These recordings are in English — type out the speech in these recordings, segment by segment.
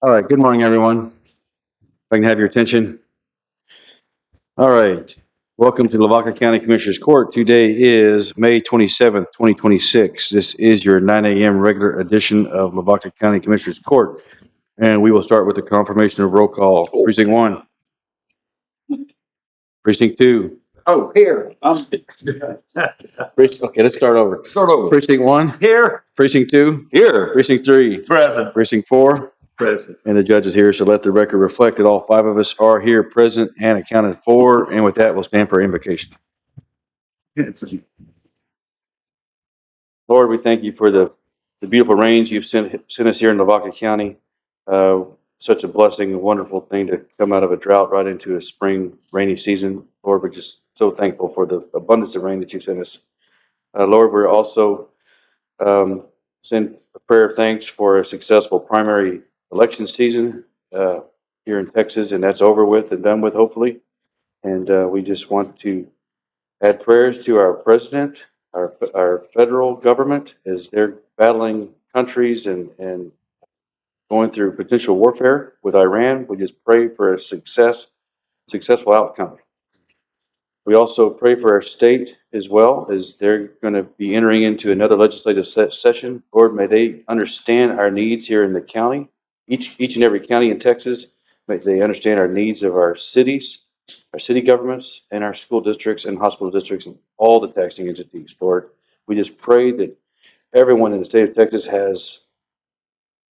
All right, good morning, everyone. If I can have your attention. All right, welcome to Lavaca County Commissioners Court. Today is May 27th, 2026. This is your 9 a.m. regular edition of Lavaca County Commissioners Court. And we will start with the confirmation of roll call. Precinct 1. Precinct 2. Oh, here. Okay, let's start over. Start over. Precinct 1. Here. Precinct 2. Here. Precinct 3. Present. Precinct 4. Present. And the judge is here, so let the record reflect that all 5 of us are here present and accounted for. And with that, we'll stand for invocation. Lord, we thank you for the beautiful rains you've sent us here in Lavaca County. Such a blessing, a wonderful thing to come out of a drought right into a spring rainy season. Lord, we're just so thankful for the abundance of rain that you've sent us. Lord, we're also send a prayer of thanks for a successful primary election season here in Texas, and that's over with and done with, hopefully. And we just want to add prayers to our president, our federal government, as they're battling countries and going through potential warfare with Iran. We just pray for a successful outcome. We also pray for our state as well, as they're going to be entering into another legislative session. Lord, may they understand our needs here in the county, each and every county in Texas. May they understand our needs of our cities, our city governments, and our school districts and hospital districts, and all the taxing entities. Lord, we just pray that everyone in the state of Texas has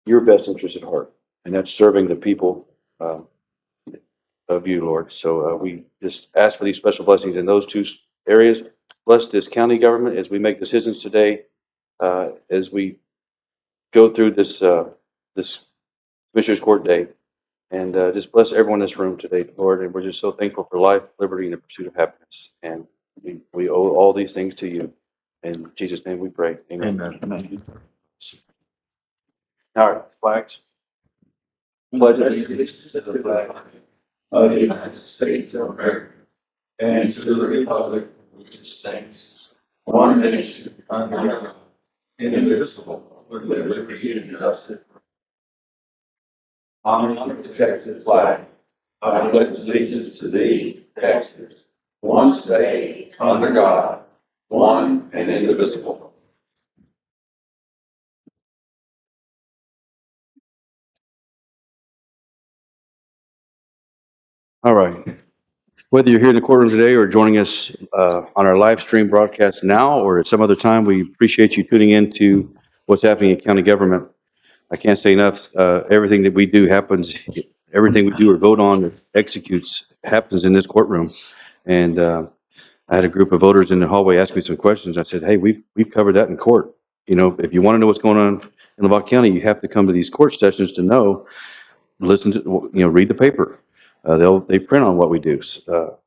your best interest at heart, and that's serving the people of you, Lord. So we just ask for these special blessings in those two areas. Bless this county government as we make decisions today, as we go through this Commissioners Court day, and just bless everyone in this room today, Lord. And we're just so thankful for life, liberty, and the pursuit of happiness. And we owe all these things to you. In Jesus' name we pray. Amen. Amen. All right, flags. Pledge allegiance to the flag of the United States of America and to the republic which stands one nation under God, indivisible, with liberty and justice. Honor the Texas flag. I pledge allegiance to thee, Texas, one state under God, one and indivisible. All right. Whether you're here in the courtroom today or joining us on our live stream broadcast now or at some other time, we appreciate you tuning in to what's happening in county government. I can't say enough. Everything that we do happens, everything we do or vote on or executes happens in this courtroom. And I had a group of voters in the hallway ask me some questions. I said, hey, we've covered that in court. You know, if you want to know what's going on in Lavaca County, you have to come to these court sessions to know, listen to, read the paper. They print on what we do. So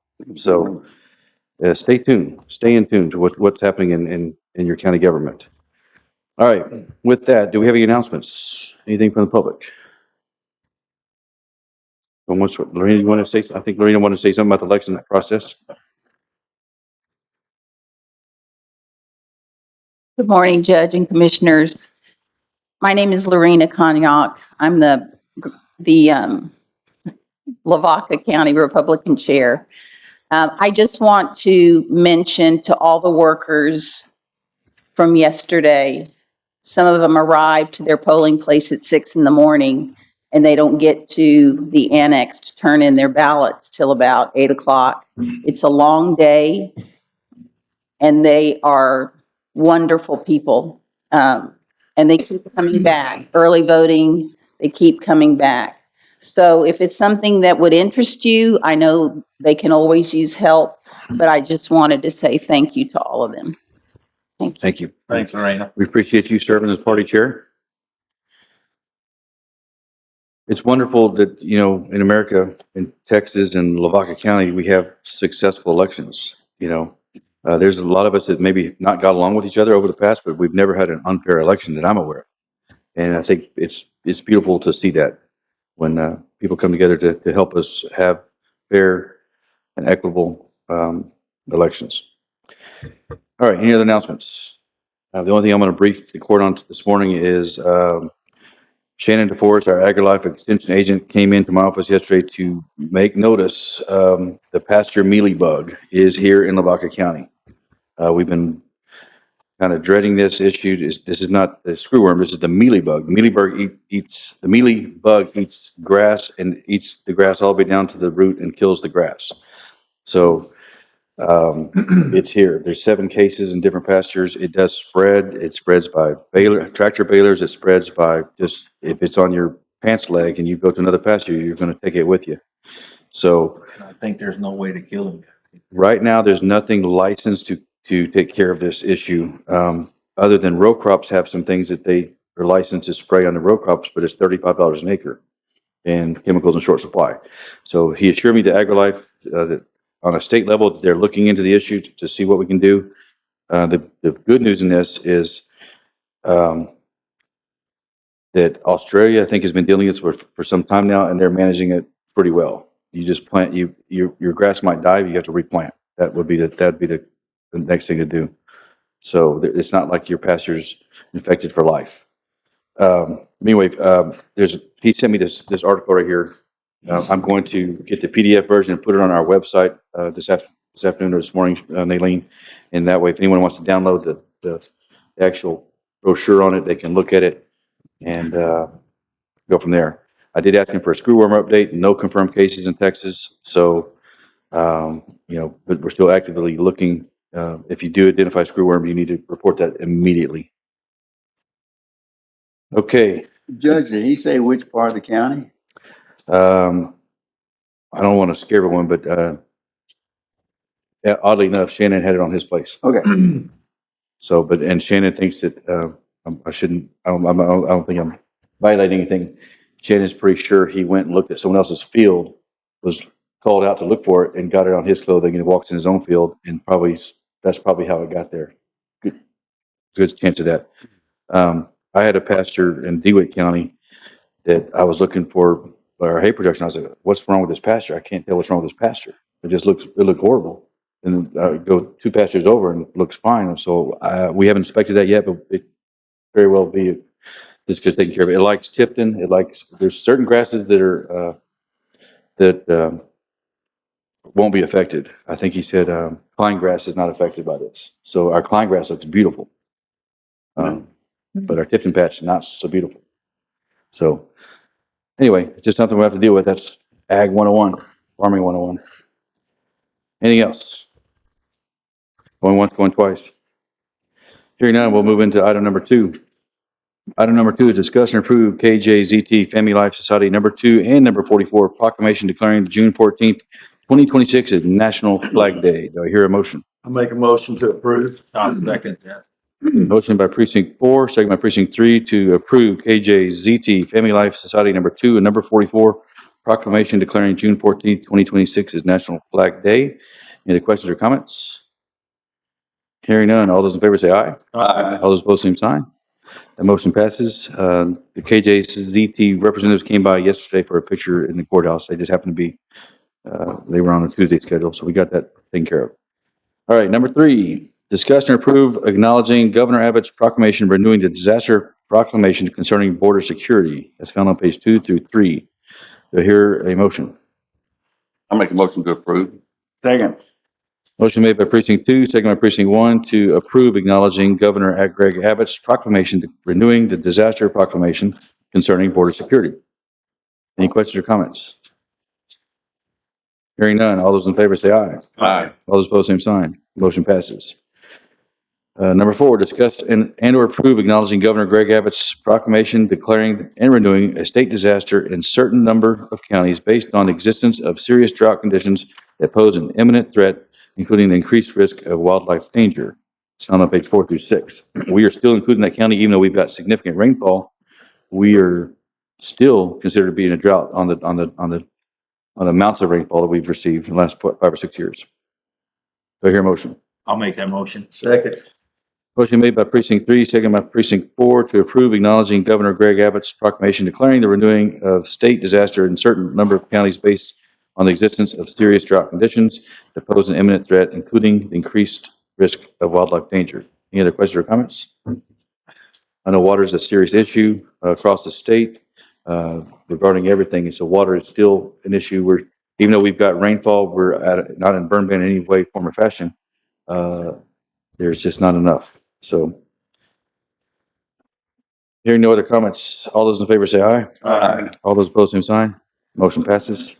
stay tuned. Stay in tune to what's happening in your county government. All right. With that, do we have any announcements? Anything from the public? Lorena, you want to say? I think Lorena wanted to say something about the election process. Good morning, Judge and Commissioners. My name is Lorena Cognac. I'm the Lavaca County Republican Chair. I just want to mention to all the workers from yesterday, some of them arrived to their polling place at 6 a.m. and they don't get to the annex to turn in their ballots till about 8 o'clock. It's a long day, and they are wonderful people. And they keep coming back. Early voting, they keep coming back. So if it's something that would interest you, I know they can always use help, but I just wanted to say thank you to all of them. Thank you. Thank you. Thanks, Lorena. We appreciate you serving as party chair. It's wonderful that, in America, in Texas and Lavaca County, we have successful elections. There's a lot of us that maybe not got along with each other over the past, but we've never had an unfair election that I'm aware of. And I think it's beautiful to see that when people come together to help us have fair and equitable elections. All right, any other announcements? The only thing I'm going to brief the court on this morning is Shannon DeForest, our AgriLife Extension agent, came into my office yesterday to make notice. The pasture mealy bug is here in Lavaca County. We've been kind of dreading this issue. This is not the screwworm. This is the mealy bug. The mealy bug eats grass and eats the grass all the way down to the root and kills the grass. So it's here. There's 7 cases in different pastures. It does spread. It spreads by tractor balers. It spreads by just, if it's on your pants leg and you go to another pasture, you're going to take it with you. So I think there's no way to kill him. right now, there's nothing licensed to take care of this issue. Other than row crops have some things that they are licensed to spray on the row crops, but it's $35 an acre and chemicals in short supply. So he assured me that AgriLife, that on a state level, they're looking into the issue to see what we can do. The good news in this is that Australia, I think, has been dealing with this for some time now, and they're managing it pretty well. You just plant, your grass might die, you have to replant. That'd be the next thing to do. So it's not like your pasture's infected for life. Anyway, he sent me this article right here. I'm going to get the PDF version and put it on our website this afternoon or this morning, Nailene. And that way, if anyone wants to download the actual brochure on it, they can look at it and go from there. I did ask him for a screwworm update. No confirmed cases in Texas. So, but we're still actively looking. If you do identify screwworm, you need to report that immediately. Okay. Judge, did he say which part of the county? I don't want to scare everyone, but oddly enough, Shannon had it on his place. Okay. So, and Shannon thinks that I shouldn't. I don't think I'm violating anything. Shannon's pretty sure he went and looked at someone else's field, was called out to look for it, and got it on his clothing, and he walks in his own field, and that's probably how it got there. Good chance of that. I had a pasture in DeWitt County that I was looking for our hay production. I was like, "What's wrong with this pasture? I can't tell what's wrong with this pasture. It looked horrible." And I go 2 pastures over and it looks fine. So we haven't inspected that yet, but it very well be this could take care of it. It likes Tipton. There's certain grasses that are that won't be affected. I think he said Klein grass is not affected by this. So our Klein grass looks beautiful, but our Tipton patch not so beautiful. So anyway, it's just something we have to deal with. That's Ag 101, Farming 101. Anything else? Going once, going twice. Hearing none, we'll move into item number 2. Item number 2 is discuss and approve KJZT Family Life Society number 2 and number 44 proclamation declaring June 14th, 2026 as National Flag Day. Do I hear a motion? I make a motion to approve. I'll second that. Motion by precinct 4, second by precinct 3 to approve KJZT Family Life Society number 2 and number 44 proclamation declaring June 14th, 2026 as National Flag Day. Any questions or comments? Hearing none, all those in favor say aye. Aye. All those opposed, same sign. The motion passes. The KJZT representatives came by yesterday for a picture in the courthouse. They just happened to be, they were on a Tuesday schedule, so we got that taken care of. All right, number 3, discuss and approve acknowledging Governor Abbott's proclamation renewing the disaster proclamation concerning border security. That's found on page 2 through 3. Do I hear a motion? I'll make the motion to approve. Second. Motion made by precinct 2, second by precinct 1 to approve acknowledging Governor Greg Abbott's proclamation renewing the disaster proclamation concerning border security. Any questions or comments? Hearing none, all those in favor say aye. Aye. All those opposed, same sign. Motion passes. Number 4, discuss and or approve acknowledging Governor Greg Abbott's proclamation declaring and renewing a state disaster in certain number of counties based on the existence of serious drought conditions that pose an imminent threat, including the increased risk of wildlife danger. It's found on page 4 through 6. We are still including that county, even though we've got significant rainfall. We are still considered to be in a drought on the amounts of rainfall that we've received in the last 5 or 6 years. Do I hear a motion? I'll make that motion. Second. Motion made by precinct 3, second by precinct 4 to approve acknowledging Governor Greg Abbott's proclamation declaring the renewing of state disaster in certain number of counties based on the existence of serious drought conditions that pose an imminent threat, including the increased risk of wildlife danger. Any other questions or comments? I know water is a serious issue across the state. regarding everything. And so water is still an issue. Even though we've got rainfall, not in burn ban in any way, form, or fashion. There's just not enough. So hearing no other comments, all those in favor say aye. Aye. All those opposed, same sign. Motion passes.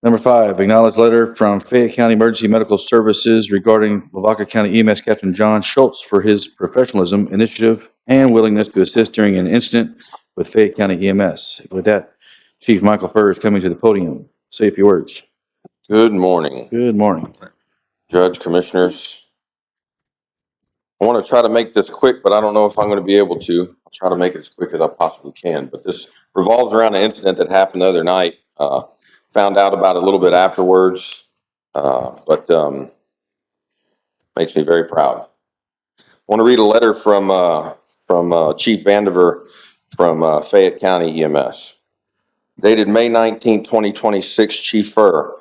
Number 5, acknowledge letter from Fayette County Emergency Medical Services regarding Lavaca County EMS Captain John Schultz for his professionalism, initiative, and willingness to assist during an incident with Fayette County EMS. With that, Chief Michael Furr is coming to the podium. Say a few words. Good morning, Good morning. Judge, Commissioners. I want to try to make this quick, but I don't know if I'm going to be able to. I'll try to make it as quick as I possibly can. But this revolves around an incident that happened the other night. Found out about it a little bit afterwards, but makes me very proud. I want to read a letter from Chief Vandiver from Fayette County EMS. Dated May 19, 2026, Chief Furr.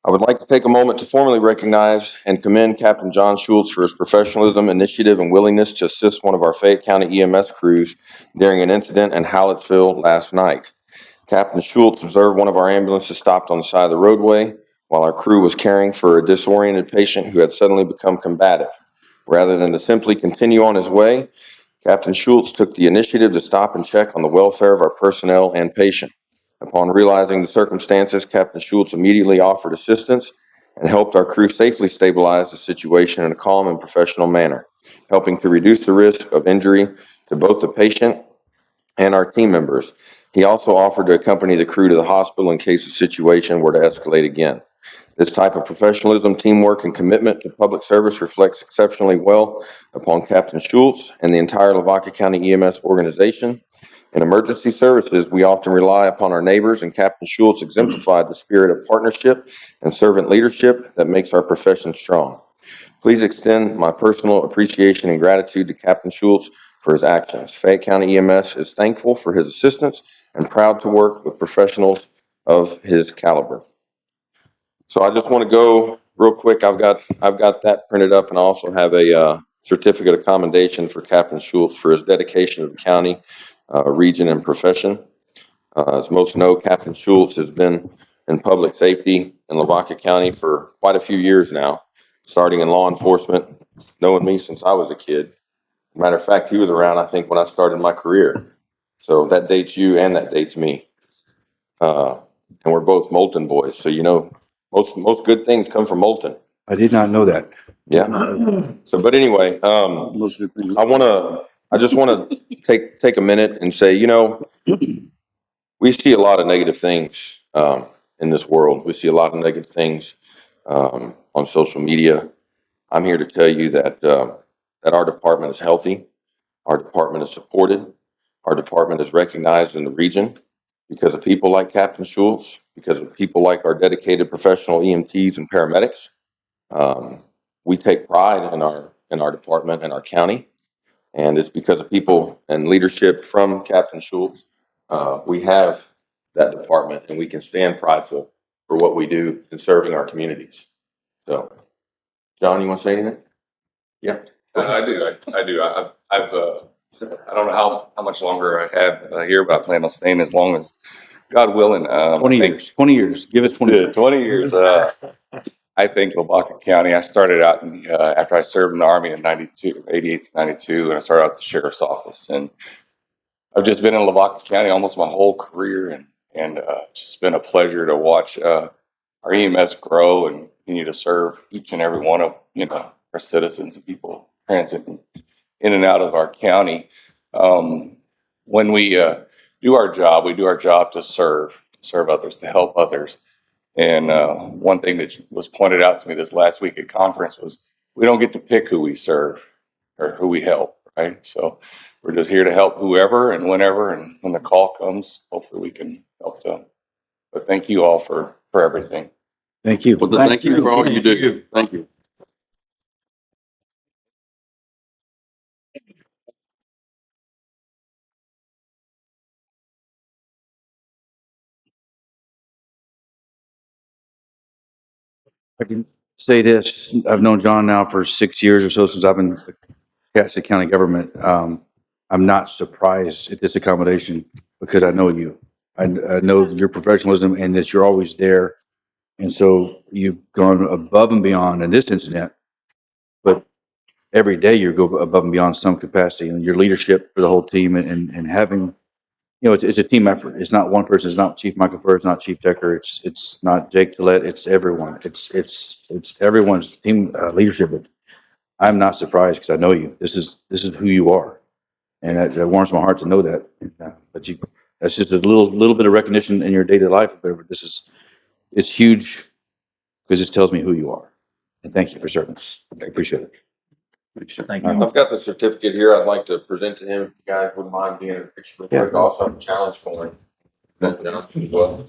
I would like to take a moment to formally recognize and commend Captain John Schultz for his professionalism, initiative, and willingness to assist one of our Fayette County EMS crews during an incident in Hallettsville last night. Captain Schultz observed one of our ambulances stopped on the side of the roadway while our crew was caring for a disoriented patient who had suddenly become combative. Rather than to simply continue on his way, Captain Schultz took the initiative to stop and check on the welfare of our personnel and patient. Upon realizing the circumstances, Captain Schultz immediately offered assistance and helped our crew safely stabilize the situation in a calm and professional manner, helping to reduce the risk of injury to both the patient and our team members. He also offered to accompany the crew to the hospital in case the situation were to escalate again. This type of professionalism, teamwork, and commitment to public service reflects exceptionally well upon Captain Schultz and the entire Lavaca County EMS organization. In emergency services, we often rely upon our neighbors, and Captain Schultz exemplified the spirit of partnership and servant leadership that makes our profession strong. Please extend my personal appreciation and gratitude to Captain Schultz for his actions. Fayette County EMS is thankful for his assistance and proud to work with professionals of his caliber. So I just want to go real quick. I've got that printed up, and I also have a certificate of commendation for Captain Schultz for his dedication to the county, region, and profession. As most know, Captain Schultz has been in public safety in Lavaca County for quite a few years now, starting in law enforcement, knowing me since I was a kid. Matter of fact, he was around, I think, when I started my career. So that dates you and that dates me. And we're both Moulton boys. So, you know, most good things come from Moulton. I did not know that. Yeah. So, but anyway, I just want to take a minute and say, you know, we see a lot of negative things in this world. We see a lot of negative things on social media. I'm here to tell you that our department is healthy. Our department is supported. Our department is recognized in the region because of people like Captain Schultz, because of people like our dedicated professional EMTs and paramedics. We take pride in our department and our county, and it's because of people and leadership from Captain Schultz. We have that department, and we can stand prideful for what we do in serving our communities. So, John, you want to say anything? Yeah. I do. I don't know how much longer I have here, but I plan on staying as long as God willing. 20 years. 20 years. Give us 20 years. 20 years. I think Lavaca County, I started out after I served in the Army in 88 to 92, and I started out at the Sheriff's Office. And I've just been in Lavaca County almost my whole career, and just been a pleasure to watch our EMS grow and continue to serve each and every one of our citizens and people transiting in and out of our county. When we do our job, we do our job to serve others, to help others. And one thing that was pointed out to me this last week at conference was we don't get to pick who we serve or who we help, right? So we're just here to help whoever and whenever, and when the call comes, hopefully we can help them. But thank you all for everything. Thank you. Well, thank you for all you do. Thank you. I can say this, I've known John now for 6 years or so since I've been in Cassia County government. I'm not surprised at this accommodation. because I know you. I know your professionalism and that you're always there. And so you've gone above and beyond in this incident, but every day you go above and beyond some capacity, and your leadership for the whole team, and having, it's a team effort. It's not one person. It's not Chief Michael Furr. It's not Chief Decker. It's not Jake Gillette. It's everyone. It's everyone's team leadership. I'm not surprised because I know you. This is who you are, and that warms my heart to know that. But that's just a little bit of recognition in your daily life. But it's huge because it tells me who you are. And thank you for serving us. I appreciate it. Thank you. I've got the certificate here. I'd like to present to him. If you guys wouldn't mind being in a picture real quick. Yeah. I also have a challenge for him. As well.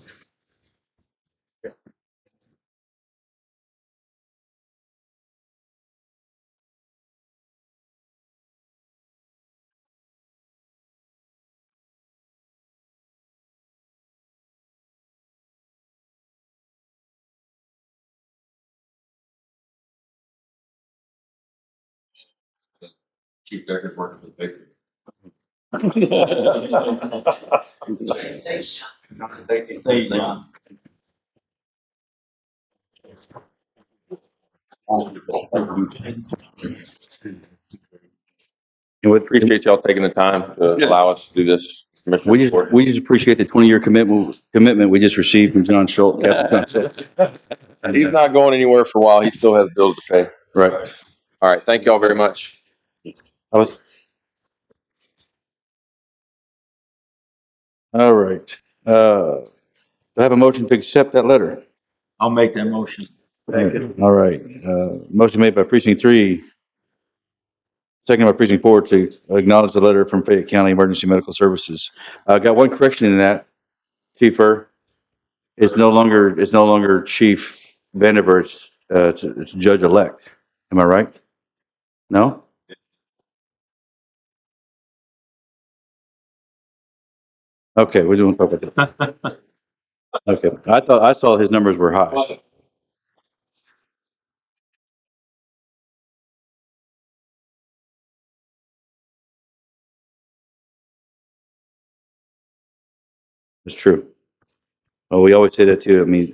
Chief Decker's working for the bakery. Thank you. And with, Appreciate y'all taking the time to allow us to do this. Commissioner, we just appreciate the 20-year commitment we just received from John Schultz. He's not going anywhere for a while. He still has bills to pay. Right. All right. Thank y'all very much. All right. Do I have a motion to accept that letter? I'll make that motion. All right. Motion made by precinct 3, second by precinct 4 to acknowledge the letter from Fayette County Emergency Medical Services. Got one correction in that, Chief Furr. It's no longer Chief Vandiver. It's Judge-elect. Am I right? No? Okay, we're doing talk about that. Okay, I saw his numbers were high. It's true. Well, we always say that too. I mean,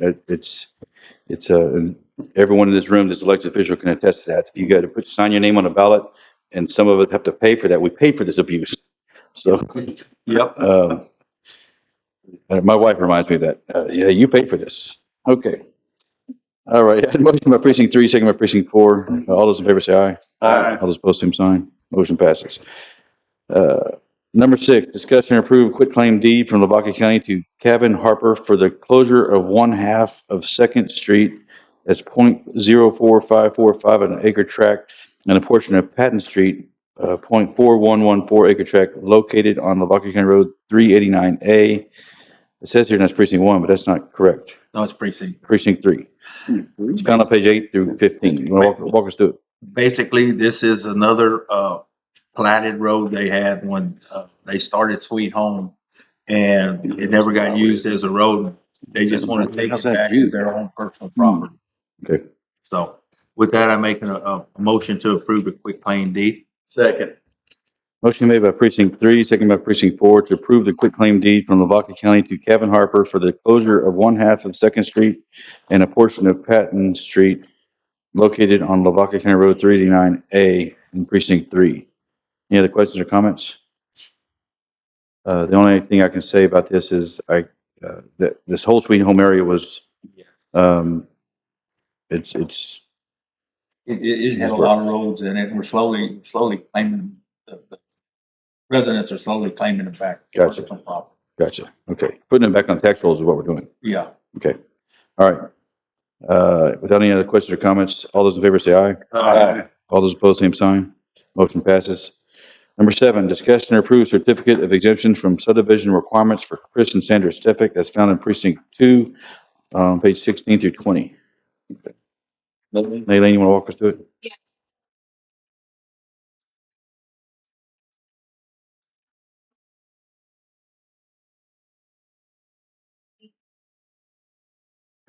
and everyone in this room, this elected official can attest to that. If you got to sign your name on a ballot, and some of us have to pay for that, we pay for this abuse. So, Yep. my wife reminds me of that. Yeah, you pay for this. Okay. All right. Motion by precinct 3, second by precinct 4. All those in favor say aye. Aye. All those opposed, same sign. Motion passes. Number 6, discuss and approve quitclaim deed from Lavaca County to Kevin Harper for the closure of 1/2 of 2nd Street as .04545 an acre tract and a portion of Patton Street, .4114 acre tract located on Lavaca County Road 389A. It says here that's precinct 1, but that's not correct. No, it's precinct. Precinct 3. It's found on page 8 through 15. You want to walk us through it? Basically, this is another platted road they had when they started Sweet Home, and it never got used as a road. They just want to take it back as their own personal property. Okay. So with that, I'm making a motion to approve the quitclaim deed. Second. Motion made by precinct 3, second by precinct 4 to approve the quitclaim deed from Lavaca County to Kevin Harper for the closure of 1/2 of 2nd Street and a portion of Patton Street located on Lavaca County Road 389A in precinct 3. Any other questions or comments? The only thing I can say about this is that this whole Sweet Home area was, it's It had a lot of roads in it. We're slowly claiming, the residents are slowly claiming it back. Gotcha. Personal property. Gotcha. Okay. Putting it back on tax rolls is what we're doing. Yeah. Okay. All right. Without any other questions or comments, all those in favor say aye. Aye. All those opposed, same sign. Motion passes. Number 7, discuss and approve certificate of exemption from subdivision requirements for Chris and Sandra Stefik. That's found in precinct 2, page 16 through 20. Naylene, you want to walk us through it? Yeah.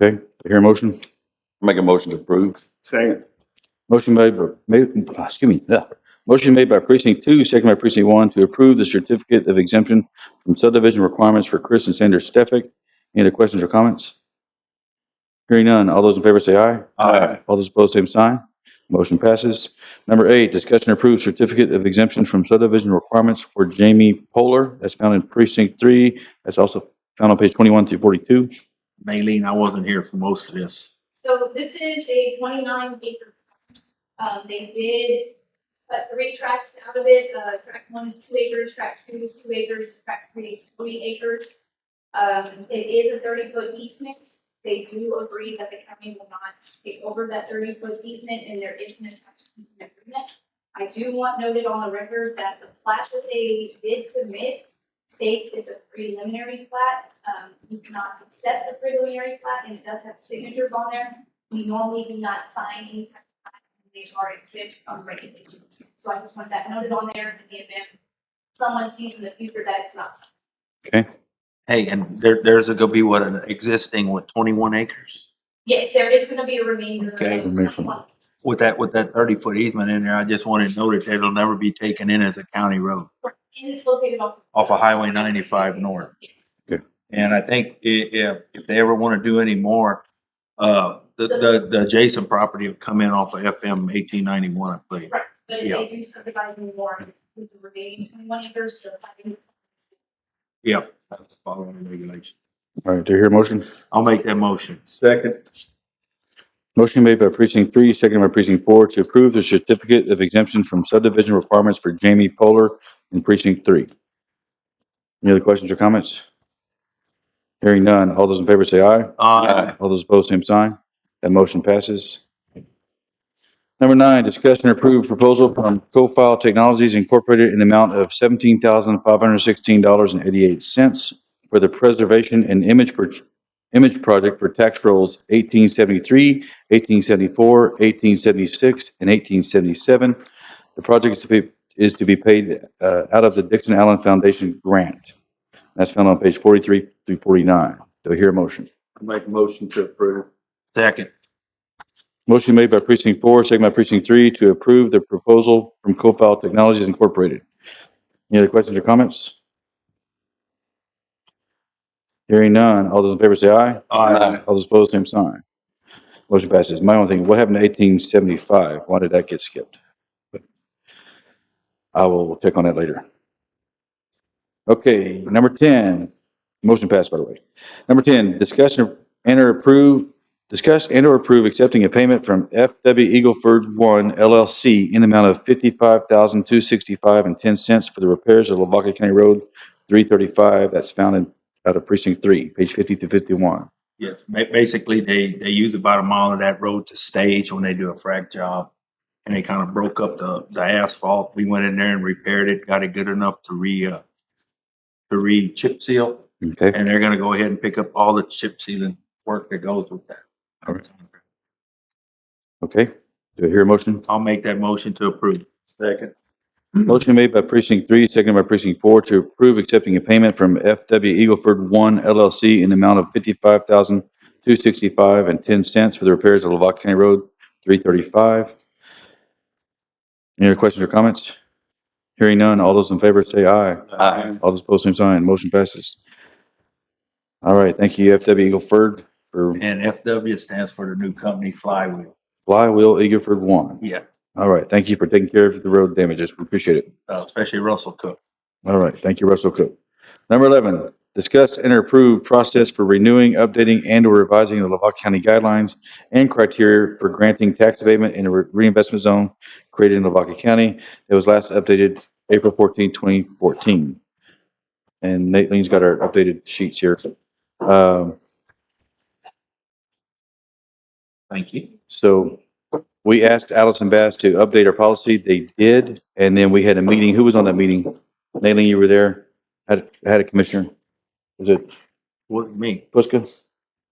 Okay. Hear a motion? Make a motion to approve. Second. Motion made, excuse me, Motion made by precinct 2, second by precinct 1 to approve the certificate of exemption from subdivision requirements for Chris and Sandra Stefik. Any other questions or comments? Hearing none. All those in favor say aye. Aye. All those opposed, same sign. Motion passes. Number 8, discussion and approve certificate of exemption from subdivision requirements for Jamie Polar. That's found in precinct 3. That's also found on page 21 through 42. Maylene, I wasn't here for most of this. So this is a 29-acre. They did cut 3 tracts out of it. Tract 1 is 2 acres, tract 2 is 2 acres, tract 3 is 3 acres. It is a 30-foot easement. They do agree that the county will not take over that 30-foot easement, and there is an attached easement agreement. I do want noted on the record that the plat that they did submit states it's a preliminary plat. You cannot accept the preliminary plat, and it does have signatures on there. We normally do not sign any type of plat. They are exempt from regulations. So I just want that noted on there in the event someone sees in the future that it's not. Okay. Hey, and there's gonna be what, an existing, 21 acres? Yes, there is gonna be a remainder. Okay. Of 21. With that 30-foot easement in there, I just wanted to note that it'll never be taken in as a county road And it's located off off of Highway 95 north. Yes. And I think if they ever want to do any more, the adjacent property will come in off of FM 1891, I believe. Right, but if Yeah. they do subdivide more with the remaining 21 acres, the planning. Yep, that's following the regulation. All right, do you hear a motion? I'll make that motion. Second. Motion made by precinct 3, second by precinct 4 to approve the certificate of exemption from subdivision requirements for Jamie Polar in precinct 3. Any other questions or comments? Hearing none. All those in favor say aye. Aye. All those opposed, same sign. That motion passes. Number 9, discuss and approve proposal from Co-File Technologies Incorporated in the amount of $17,516.88 for the preservation and image project for tax rolls 1873, 1874, 1876, and 1877. The project is to be paid out of the Dixon Allen Foundation grant. That's found on page 43 through 49. Do I hear a motion? I make a motion to approve. Second. Motion made by precinct 4, second by precinct 3 to approve the proposal from Co-File Technologies Incorporated. Any other questions or comments? Hearing none. All those in favor say aye. Aye. All those opposed, same sign. Motion passes. My only thing, what happened to 1875? Why did that get skipped? But I will check on that later. Okay, number 10. Motion passed, by the way. Number 10, discuss and or approve accepting a payment from FW Eagleford 1 LLC in the amount of $55,265.10 for the repairs of Lavaca County Road 335. That's found out of precinct 3, page 50 to 51. Yes, basically they use about a mile of that road to stage when they do a frac job. And they kind of broke up the asphalt. We went in there and repaired it, got it good enough to chip seal. Okay. And they're gonna go ahead and pick up all the chip sealing work that goes with that. All right. Okay. Do I hear a motion? I'll make that motion to approve. Second. Motion made by precinct 3, seconded by precinct 4 to approve accepting a payment from FW Eagleford 1 LLC in the amount of $55,265.10 for the repairs of Lavaca County Road 335. Any other questions or comments? Hearing none. All those in favor say aye. Aye. All those opposed, same sign. Motion passes. All right. Thank you, FW Eagleford, for And FW stands for the new company Flywheel. Flywheel Eagleford 1. Yeah, All right. Thank you for taking care of the road damages. We appreciate it. especially Russell Cook. All right. Thank you, Russell Cook. Number 11, discuss and approve process for renewing, updating, and or revising the Lavaca County guidelines and criteria for granting tax abatement in a reinvestment zone created in Lavaca County. It was last updated April 14, 2014. And Nate Lean's got our updated sheets here. Thank you. So we asked Allison Bass to update our policy. They did. And then we had a meeting. Who was on that meeting? Nate, you were there? Had a commissioner. Was it What, me? Puska?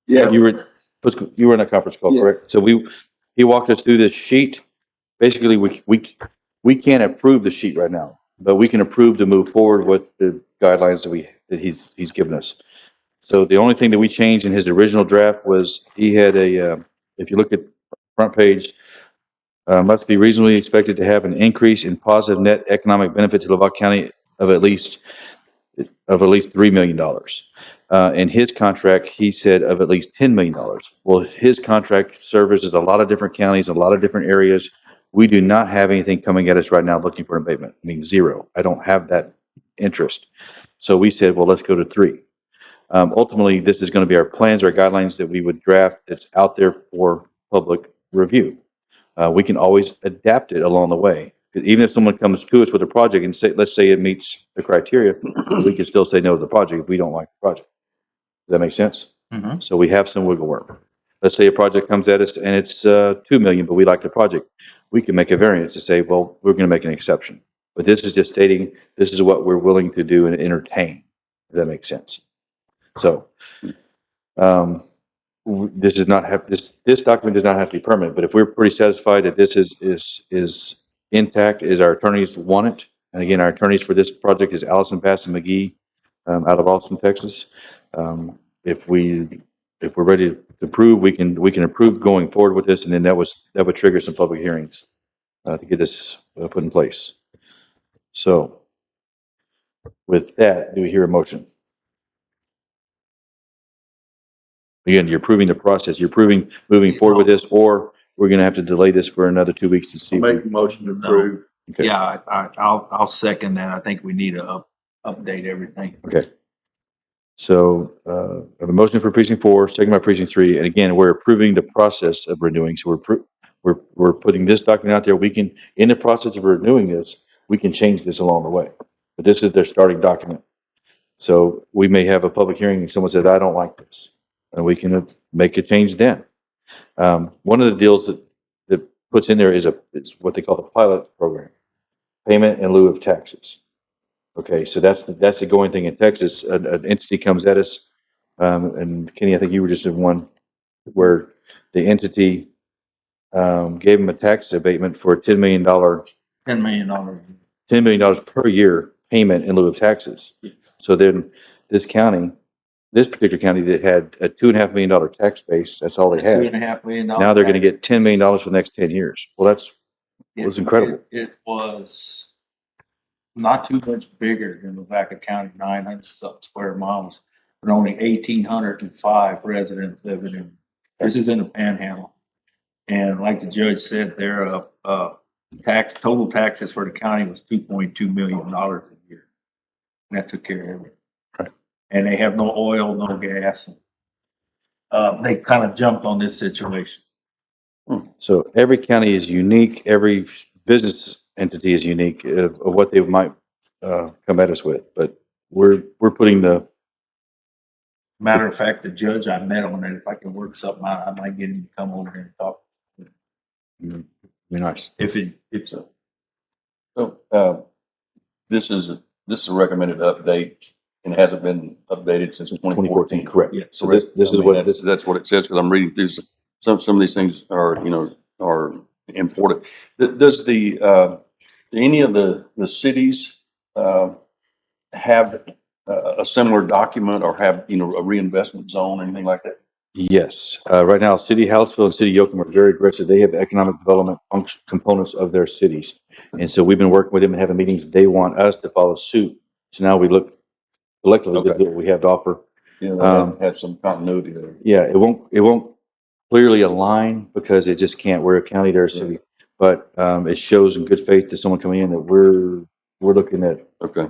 Yeah. You were in that conference call, Yes. correct? So he walked us through this sheet. Basically, we can't approve the sheet right now, but we can approve to move forward with the guidelines that he's given us. So the only thing that we changed in his original draft was he had if you look at front page, must be reasonably expected to have an increase in positive net economic benefit to Lavaca County of at least $3 million. In his contract, he said of at least $10 million. Well, his contract services a lot of different counties, a lot of different areas. We do not have anything coming at us right now looking for an abatement. I mean, zero. I don't have that interest. So we said, well, let's go to 3. Ultimately, this is going to be our plans, our guidelines that we would draft that's out there for public review. We can always adapt it along the way. 'Cause even if someone comes to us with a project and say, let's say it meets the criteria, we can still say no to the project if we don't like the project. Does that make sense? So we have some wiggle room. Let's say a project comes at us and it's 2 million, but we like the project. We can make a variance to say, well, we're going to make an exception. But this is just stating this is what we're willing to do and entertain. Does that make sense? So this does not have this document does not have to be permanent. But if we're pretty satisfied that this is intact, is our attorneys want it, and again, our attorneys for this project is Allison Bass and McGee out of Austin, Texas. If we're ready to approve, we can approve going forward with this, and then that would trigger some public hearings to get this put in place. So, with that, do we hear a motion? Again, you're approving the process. You're approving moving forward with this, or we're going to have to delay this for another 2 weeks to see. Make a motion to approve. Okay. Yeah, I'll second that. I think we need to update everything. Okay. So, I have a motion for precinct 4, second by precinct 3, and again, we're approving the process of renewing. So we're putting this document out there. We can, in the process of renewing this, we can change this along the way. But this is their starting document. So we may have a public hearing and someone said, I don't like this, and we can make a change then. One of the deals that puts in there is what they call the pilot program, payment in lieu of taxes. Okay, so that's the going thing in Texas. An entity comes at us, and Kenny, I think you were just in one where the entity gave them a tax abatement for $10 million. $10 million. $10 million per year payment in lieu of taxes. So then this particular county that had a $2.5 million tax base, that's all they had. $2.5 million. Now they're going to get $10 million for the next 10 years. Well, was incredible. It was not too much bigger than Lavaca County, 900 something square miles, but only 1,805 residents living in. This is in the Panhandle, and like the judge said, their total taxes for the county was $2.2 million a year. And that took care of everything. Right. And they have no oil, no gas. They kind of jumped on this situation. So every county is unique. Every business entity is unique of what they might come at us with. But we're putting the. Matter of fact, the judge, I met him, and if I can work something out, I might get him to come over here and talk. Be nice. If so. So, this is a recommended update and hasn't been updated since 2014. Correct. Yeah. So this is what That's what it says, because I'm reading through some of these things are important. Does any of the cities have a similar document or have a reinvestment zone, anything like that? Yes. Right now, City Houseville and City Yoakum are very aggressive. They have economic development components of their cities. And so we've been working with them and having meetings. They want us to follow suit. So now we look collectively at what we have to offer. Yeah, they have some continuity there. Yeah, it won't clearly align because it just can't. We're a county, they're a city. But it shows in good faith to someone coming in that we're looking at. Okay.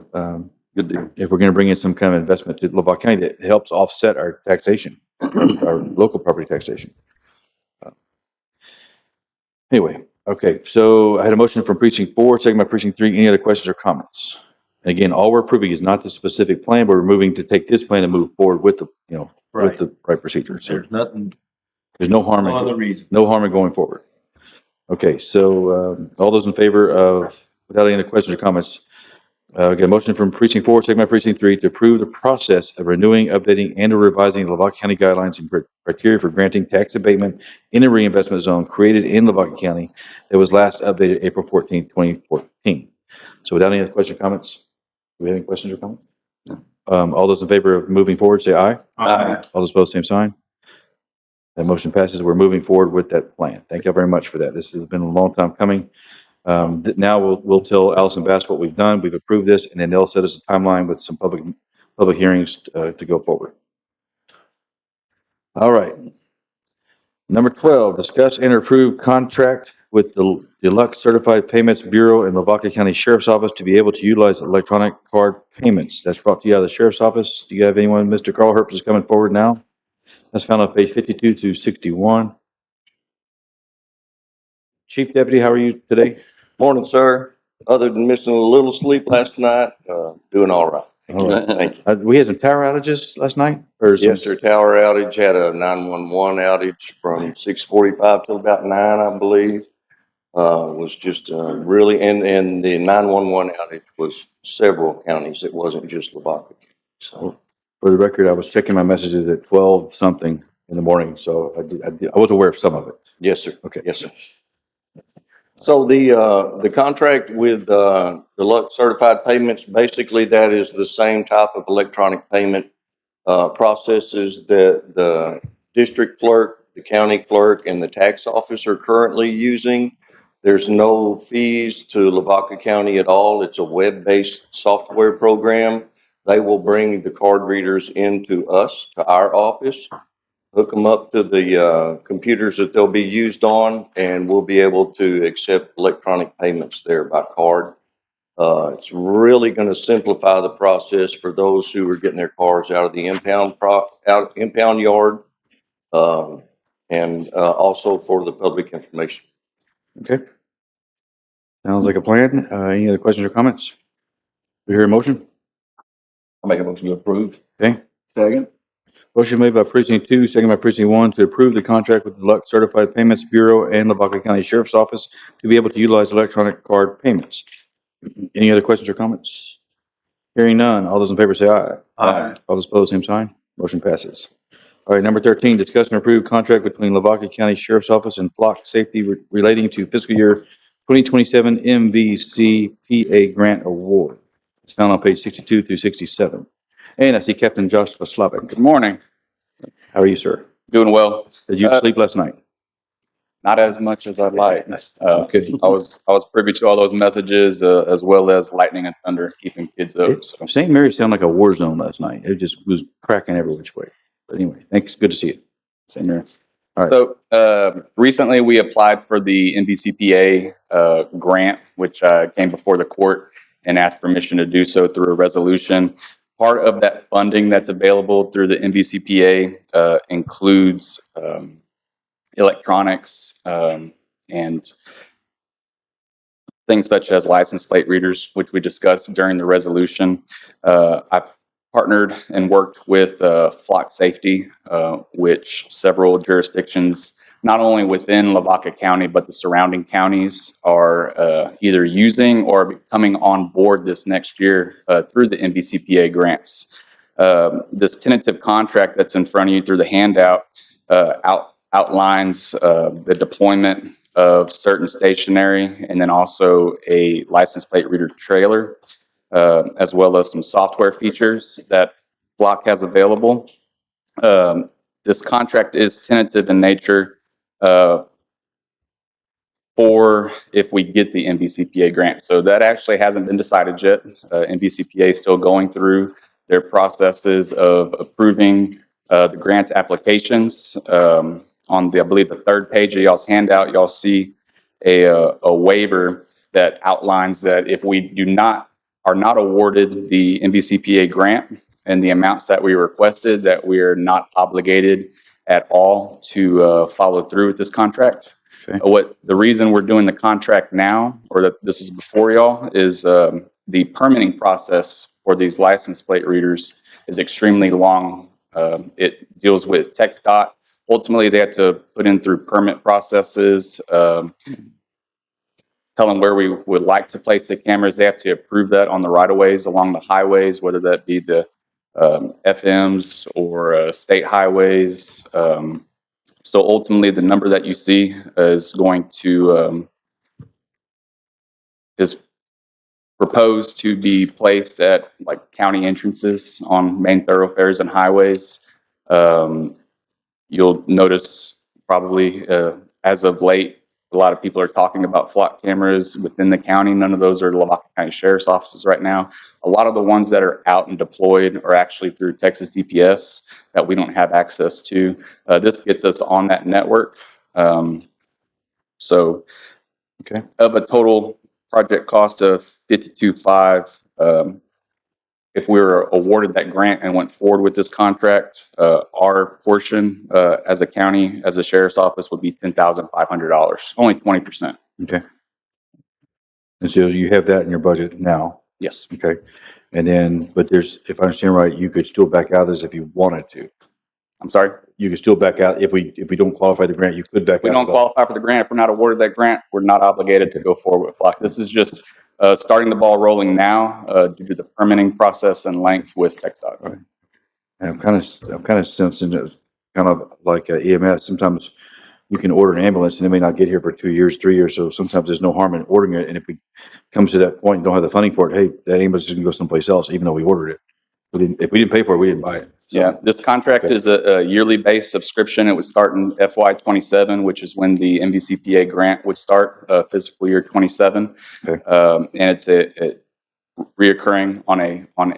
Good deal. If we're going to bring in some kind of investment to Lavaca County that helps offset our taxation, our local property taxation. Anyway, okay. So I had a motion from precinct 4, second by precinct 3. Any other questions or comments? And again, all we're approving is not the specific plan, but we're moving to take this plan and move forward with the with the right procedures. So There's nothing, there's no harm. no other reason. No harm in going forward. Okay, so all those in favor of, without any other questions or comments, get a motion from precinct 4, second by precinct 3 to approve the process of renewing, updating, and or revising the Lavaca County guidelines and criteria for granting tax abatement in a reinvestment zone created in Lavaca County that was last updated April 14, 2014. So without any other questions or comments, do we have any questions or comments? No. All those in favor of moving forward, say aye. Aye. All those opposed, same sign. That motion passes. We're moving forward with that plan. Thank you very much for that. This has been a long time coming. Now we'll tell Allison Bass what we've done. We've approved this, and then they'll set us a timeline with some public hearings to go forward. All right. Number 12, discuss and approve contract with the Deluxe Certified Payments Bureau and Lavaca County Sheriff's Office to be able to utilize electronic card payments. That's brought to you out of the Sheriff's Office. Do you have anyone? Mr. Carl Herbst is coming forward now. That's found on page 52 through 61. Chief Deputy, how are you today? Morning, sir. Other than missing a little sleep last night, doing all right. All right. Thank you. We had some tower outages last night? Or some- Yes, sir. Tower outage, had a 911 outage from 6:45 till about 9, I believe. Was just really, and the 911 outage was several counties. It wasn't just Lavaca. So, For the record, I was checking my messages at 12 something in the morning, so I was aware of some of it. yes, sir. Okay. Yes, sir. So the contract with Deluxe Certified Payments, basically that is the same type of electronic payment processes that the district clerk, the county clerk, and the tax office are currently using. There's no fees to Lavaca County at all. It's a web-based software program. They will bring the card readers into us, to our office, hook them up to the computers that they'll be used on, and we'll be able to accept electronic payments there by card. It's really going to simplify the process for those who are getting their cars out of the impound yard, and also for the public information. Okay. Sounds like a plan. Any other questions or comments? We hear a motion? I'll make a motion to approve. Okay. Second. Motion made by precinct 2, second by precinct 1 to approve the contract with the Deluxe Certified Payments Bureau and Lavaca County Sheriff's Office to be able to utilize electronic card payments. Any other questions or comments? Hearing none. All those in favor say aye. Aye. All those opposed, same sign. Motion passes. All right, number 13, discuss and approve contract between Lavaca County Sheriff's Office and Flock Safety relating to fiscal year 2027 MVCPA grant award. It's found on page 62 through 67. And I see Captain Joshua Slavic. Good morning. How are you, sir? Doing well. Did you sleep last night? Not as much as I'd like. Okay. I was privy to all those messages, as well as lightning and thunder keeping kids up. So. St. Mary's sounded like a war zone last night. It just was cracking every which way. But anyway, thanks. Good to see you. Same here. All right. So recently we applied for the NBCPA grant, which came before the court and asked permission to do so through a resolution. Part of that funding that's available through the NBCPA includes electronics and things such as license plate readers, which we discussed during the resolution. I've partnered and worked with Flock Safety, which several jurisdictions, not only within Lavaca County, but the surrounding counties are either using or coming on board this next year through the NBCPA grants. This tentative contract that's in front of you through the handout outlines the deployment of certain stationary and then also a license plate reader trailer, as well as some software features that Flock has available. This contract is tentative in nature for if we get the NBCPA grant. So that actually hasn't been decided yet. NBCPA is still going through their processes of approving the grants applications. On the, I believe, the third page of y'all's handout, y'all see a waiver that outlines that if we are not awarded the NBCPA grant and the amounts that we requested, that we are not obligated at all to follow through with this contract. Okay. The reason we're doing the contract now, or that this is before y'all, is the permitting process for these license plate readers is extremely long. It deals with TxDOT. Ultimately, they have to put in through permit processes, tell them where we would like to place the cameras. They have to approve that on the right-of-ways along the highways, whether that be the FMs or state highways. So ultimately, the number that you see is going to is proposed to be placed at like county entrances on main thoroughfares and highways. You'll notice probably as of late, a lot of people are talking about flock cameras within the county. None of those are Lavaca County Sheriff's offices right now. A lot of the ones that are out and deployed are actually through Texas DPS that we don't have access to. This gets us on that network. So Okay. of a total project cost of 52.5, if we were awarded that grant and went forward with this contract, our portion as a county, as a sheriff's office, would be $10,500, only 20%. Okay. And so you have that in your budget now. Yes. Okay. And then, but there's, if I understand right, you could still back out of this if you wanted to. I'm sorry? You could still back out if we don't qualify the grant, you could back out. If we don't qualify for the grant, if we're not awarded that grant, we're not obligated to go forward with flock. This is just starting the ball rolling now due to the permitting process and length with TxDOT. Right. And I'm kind of sensing it's kind of like EMS. Sometimes you can order an ambulance and it may not get here for 2 years, 3 years. So sometimes there's no harm in ordering it. And if it comes to that point and don't have the funding for it, hey, that ambulance is going to go someplace else, even though we ordered it. If we didn't pay for it, we didn't buy it. So, Yeah, this contract is a yearly based subscription. It would start in FY27, which is when the MVCPA grant would start, fiscal year 27. Okay. And it's a reoccurring on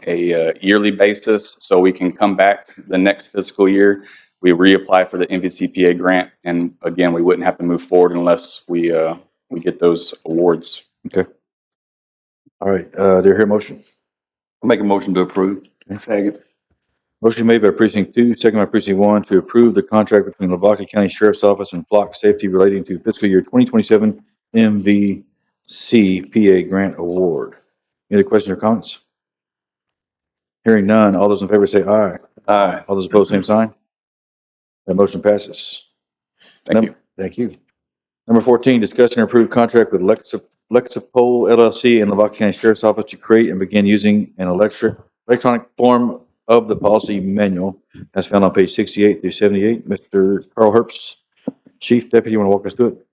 a yearly basis, so we can come back the next fiscal year. We reapply for the MVCPA grant, and again, we wouldn't have to move forward unless we get those awards. Okay. All right. Do you hear a motion? I'll make a motion to approve. Second. Motion made by precinct 2, second by precinct 1 to approve the contract between Lavaca County Sheriff's Office and Flock Safety relating to fiscal year 2027 MVCPA grant award. Any other questions or comments? Hearing none, all those in favor say aye. Aye. All those opposed, same sign. That motion passes. Thank you. Thank you. Number 14, discuss and approve contract with Lexipol LLC and Lavaca County Sheriff's Office to create and begin using an electronic form of the policy manual as found on page 68 through 78. Mr. Carl Herbst, Chief Deputy, you want to walk us through it?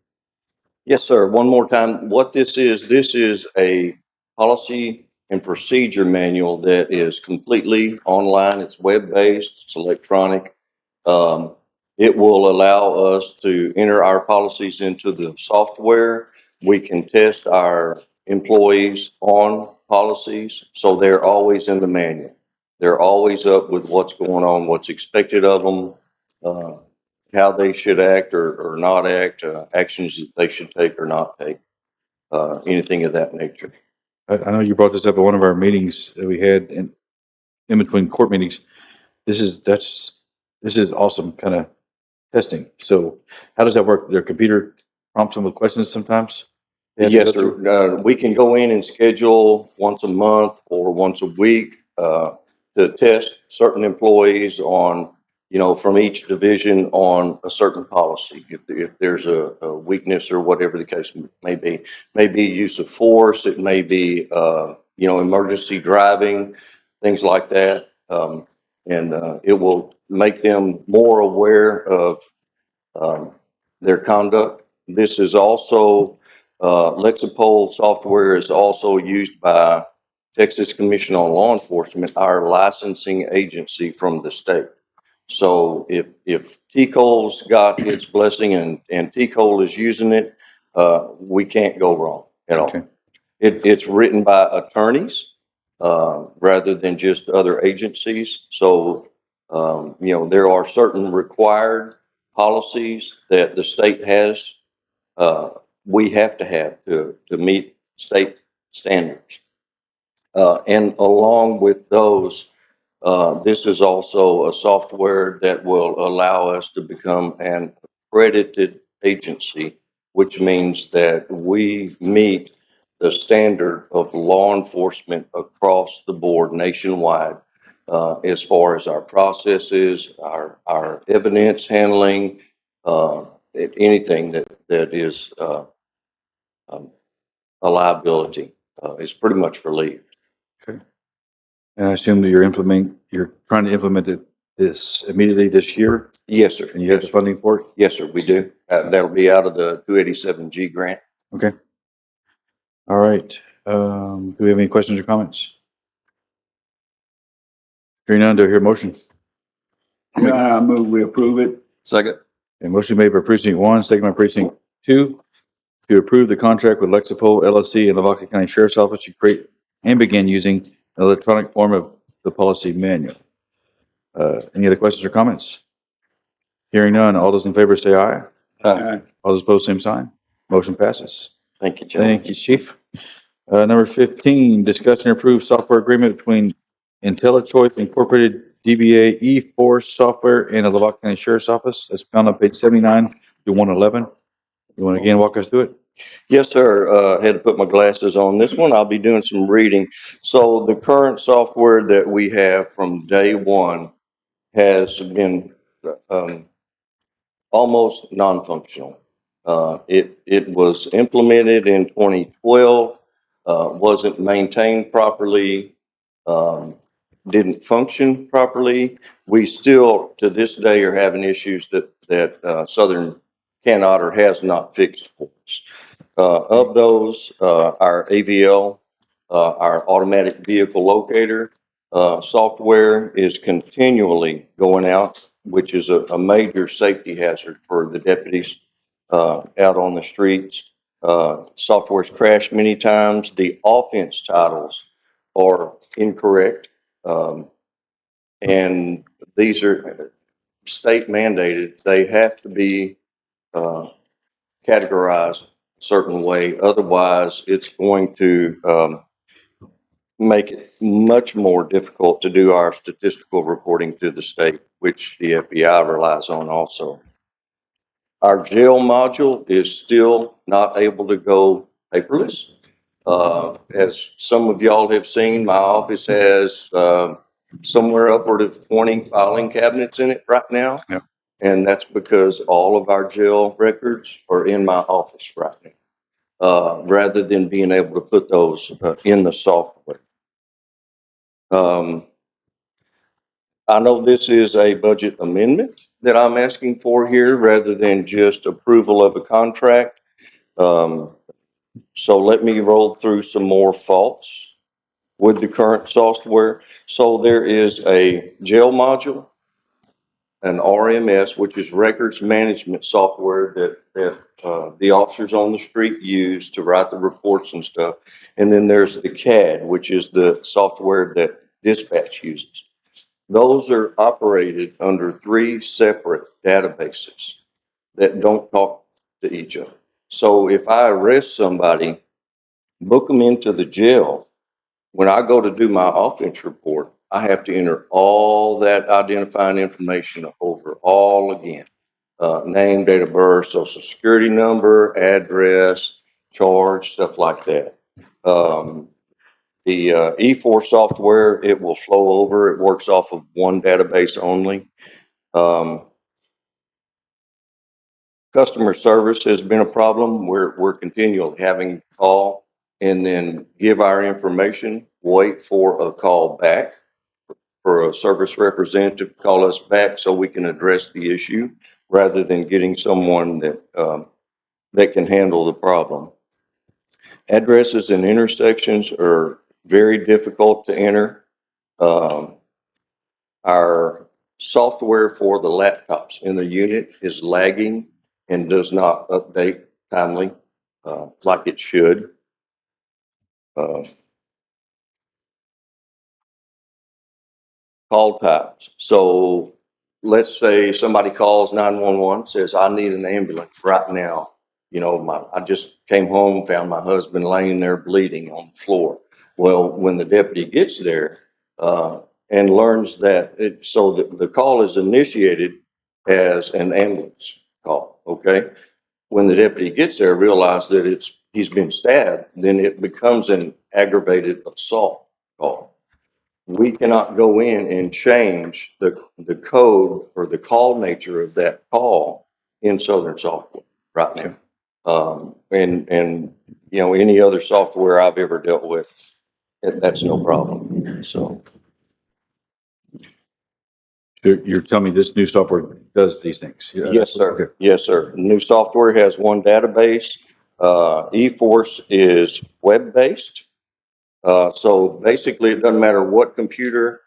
Yes, sir. One more time. What this is a policy and procedure manual that is completely online. It's web-based, it's electronic. It will allow us to enter our policies into the software. We can test our employees on policies, so they're always in the manual. They're always up with what's going on, what's expected of them, how they should act or not act, actions that they should take or not take, anything of that nature. I know you brought this up at one of our meetings that we had in between court meetings. This is awesome kind of testing. So how does that work? Their computer prompts them with questions sometimes? Yes, sir. We can go in and schedule once a month or once a week to test certain employees on, from each division on a certain policy. If there's a weakness or whatever the case may be use of force, it may be, emergency driving, things like that. And it will make them more aware of their conduct. This is also, Lexipol software is also used by Texas Commission on Law Enforcement, our licensing agency from the state. So if TCOL's got its blessing and TCOL is using it, we can't go wrong at all. Okay. It's written by attorneys rather than just other agencies. So, there are certain required policies that the state has, we have to have to meet state standards. And along with those, this is also a software that will allow us to become an accredited agency, which means that we meet the standard of law enforcement across the board nationwide, as far as our processes, our evidence handling, anything that is a liability is pretty much relieved. Okay. And I assume that you're trying to implement this immediately this year? Yes, sir. And you have the funding for it? Yes, sir, we do. That'll be out of the 287G grant. Okay. All right. Do we have any questions or comments? Hearing none, do I hear a motion? I move we approve it. Second. A motion made by precinct 1, second by precinct 2, to approve the contract with Lexipol LLC and Lavaca County Sheriff's Office to create and begin using an electronic form of the policy manual. Any other questions or comments? Hearing none, all those in favor say aye. Aye. All those opposed, same sign. Motion passes. Thank you, gentlemen. Thank you, Chief. Number 15, discuss and approve software agreement between IntelliChoice Incorporated DBA E-Force Software and the Lavaca County Sheriff's Office. That's found on page 79 to 111. You want to again walk us through it? Yes, sir. Had to put my glasses on this one. I'll be doing some reading. So the current software that we have from day one has been almost non-functional. It was implemented in 2012, wasn't maintained properly, didn't function properly. We still, to this day, are having issues that Southern cannot or has not fixed for us. Of those, our AVL, our automatic vehicle locator software is continually going out, which is a major safety hazard for the deputies out on the streets. Software's crashed many times. The offense titles are incorrect. And these are state mandated. They have to be categorized a certain way. Otherwise, it's going to make it much more difficult to do our statistical reporting to the state, which the FBI relies on also. Our jail module is still not able to go paperless. As some of y'all have seen, my office has somewhere upward of 20 filing cabinets in it right now. Yeah. And that's because all of our jail records are in my office right now, rather than being able to put those in the software. I know this is a budget amendment that I'm asking for here rather than just approval of a contract. So let me roll through some more faults with the current software. So there is a jail module, an RMS, which is records management software that the officers on the street use to write the reports and stuff. And then there's the CAD, which is the software that dispatch uses. Those are operated under 3 separate databases that don't talk to each other. So if I arrest somebody, book them into the jail, when I go to do my offense report, I have to enter all that identifying information over all again. Name, date of birth, social security number, address, charge, stuff like that. The E4 software, it will flow over. It works off of one database only. Customer service has been a problem. We're continually having to call and then give our information, wait for a call back for a service representative to call us back so we can address the issue rather than getting someone that can handle the problem. Addresses and intersections are very difficult to enter. Our software for the laptops in the unit is lagging and does not update timely like it should. Call times. So let's say somebody calls 911, says, I need an ambulance right now. You know, I just came home, found my husband laying there bleeding on the floor. Well, when the deputy gets there and learns that, so the call is initiated as an ambulance call, okay? When the deputy gets there, realize that he's been stabbed, then it becomes an aggravated assault call. We cannot go in and change the code or the call nature of that call in Southern software right now. And you know, any other software I've ever dealt with, that's no problem. So You're telling me this new software does these things? yes, sir. Okay. Yes, sir. New software has one database. eForce is web-based. So basically, it doesn't matter what computer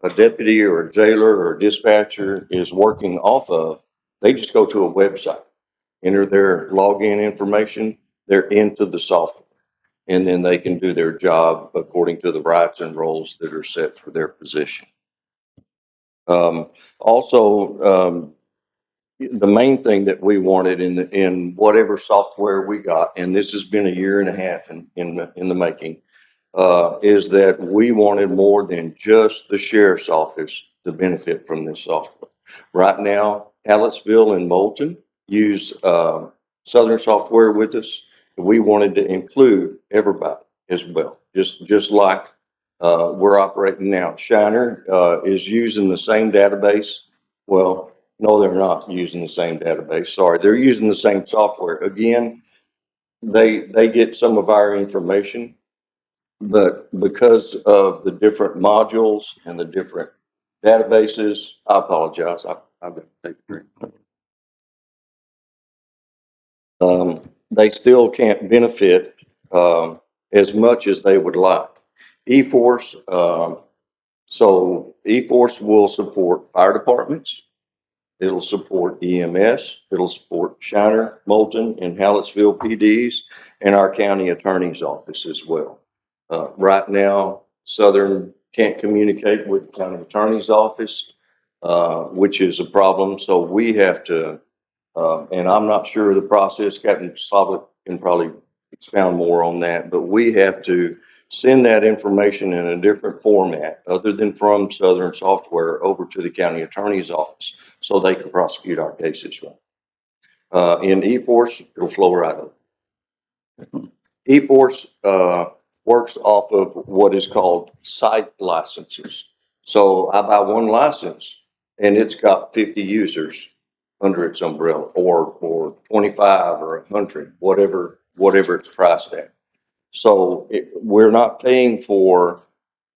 a deputy or a jailer or a dispatcher is working off of, they just go to a website, enter their login information, they're into the software. And then they can do their job according to the rights and roles that are set for their position. Also, the main thing that we wanted in whatever software we got, and this has been a year and a half in the making, is that we wanted more than just the sheriff's office to benefit from this software. Right now, Hallettsville and Moulton use Southern software with us. We wanted to include everybody as well, just like we're operating now. Shiner is using the same database. Well, no, they're not using the same database. Sorry, they're using the same software. Again, they get some of our information, but because of the different modules and the different databases, I apologize. I've got to take a drink. They still can't benefit as much as they would like. eForce, so eForce will support fire departments. It'll support EMS. It'll support Shiner, Moulton, and Hallettsville PDs, and our county attorney's office as well. Right now, Southern can't communicate with the county attorney's office, which is a problem. So we have to, and I'm not sure of the process. Captain Soblik can probably expound more on that, but we have to send that information in a different format other than from Southern software over to the county attorney's office so they can prosecute our cases. In eForce, it'll flow right over. eForce works off of what is called site licenses. So I buy one license and it's got 50 users under its umbrella, or 25 or 100, whatever it's priced at. So we're not paying for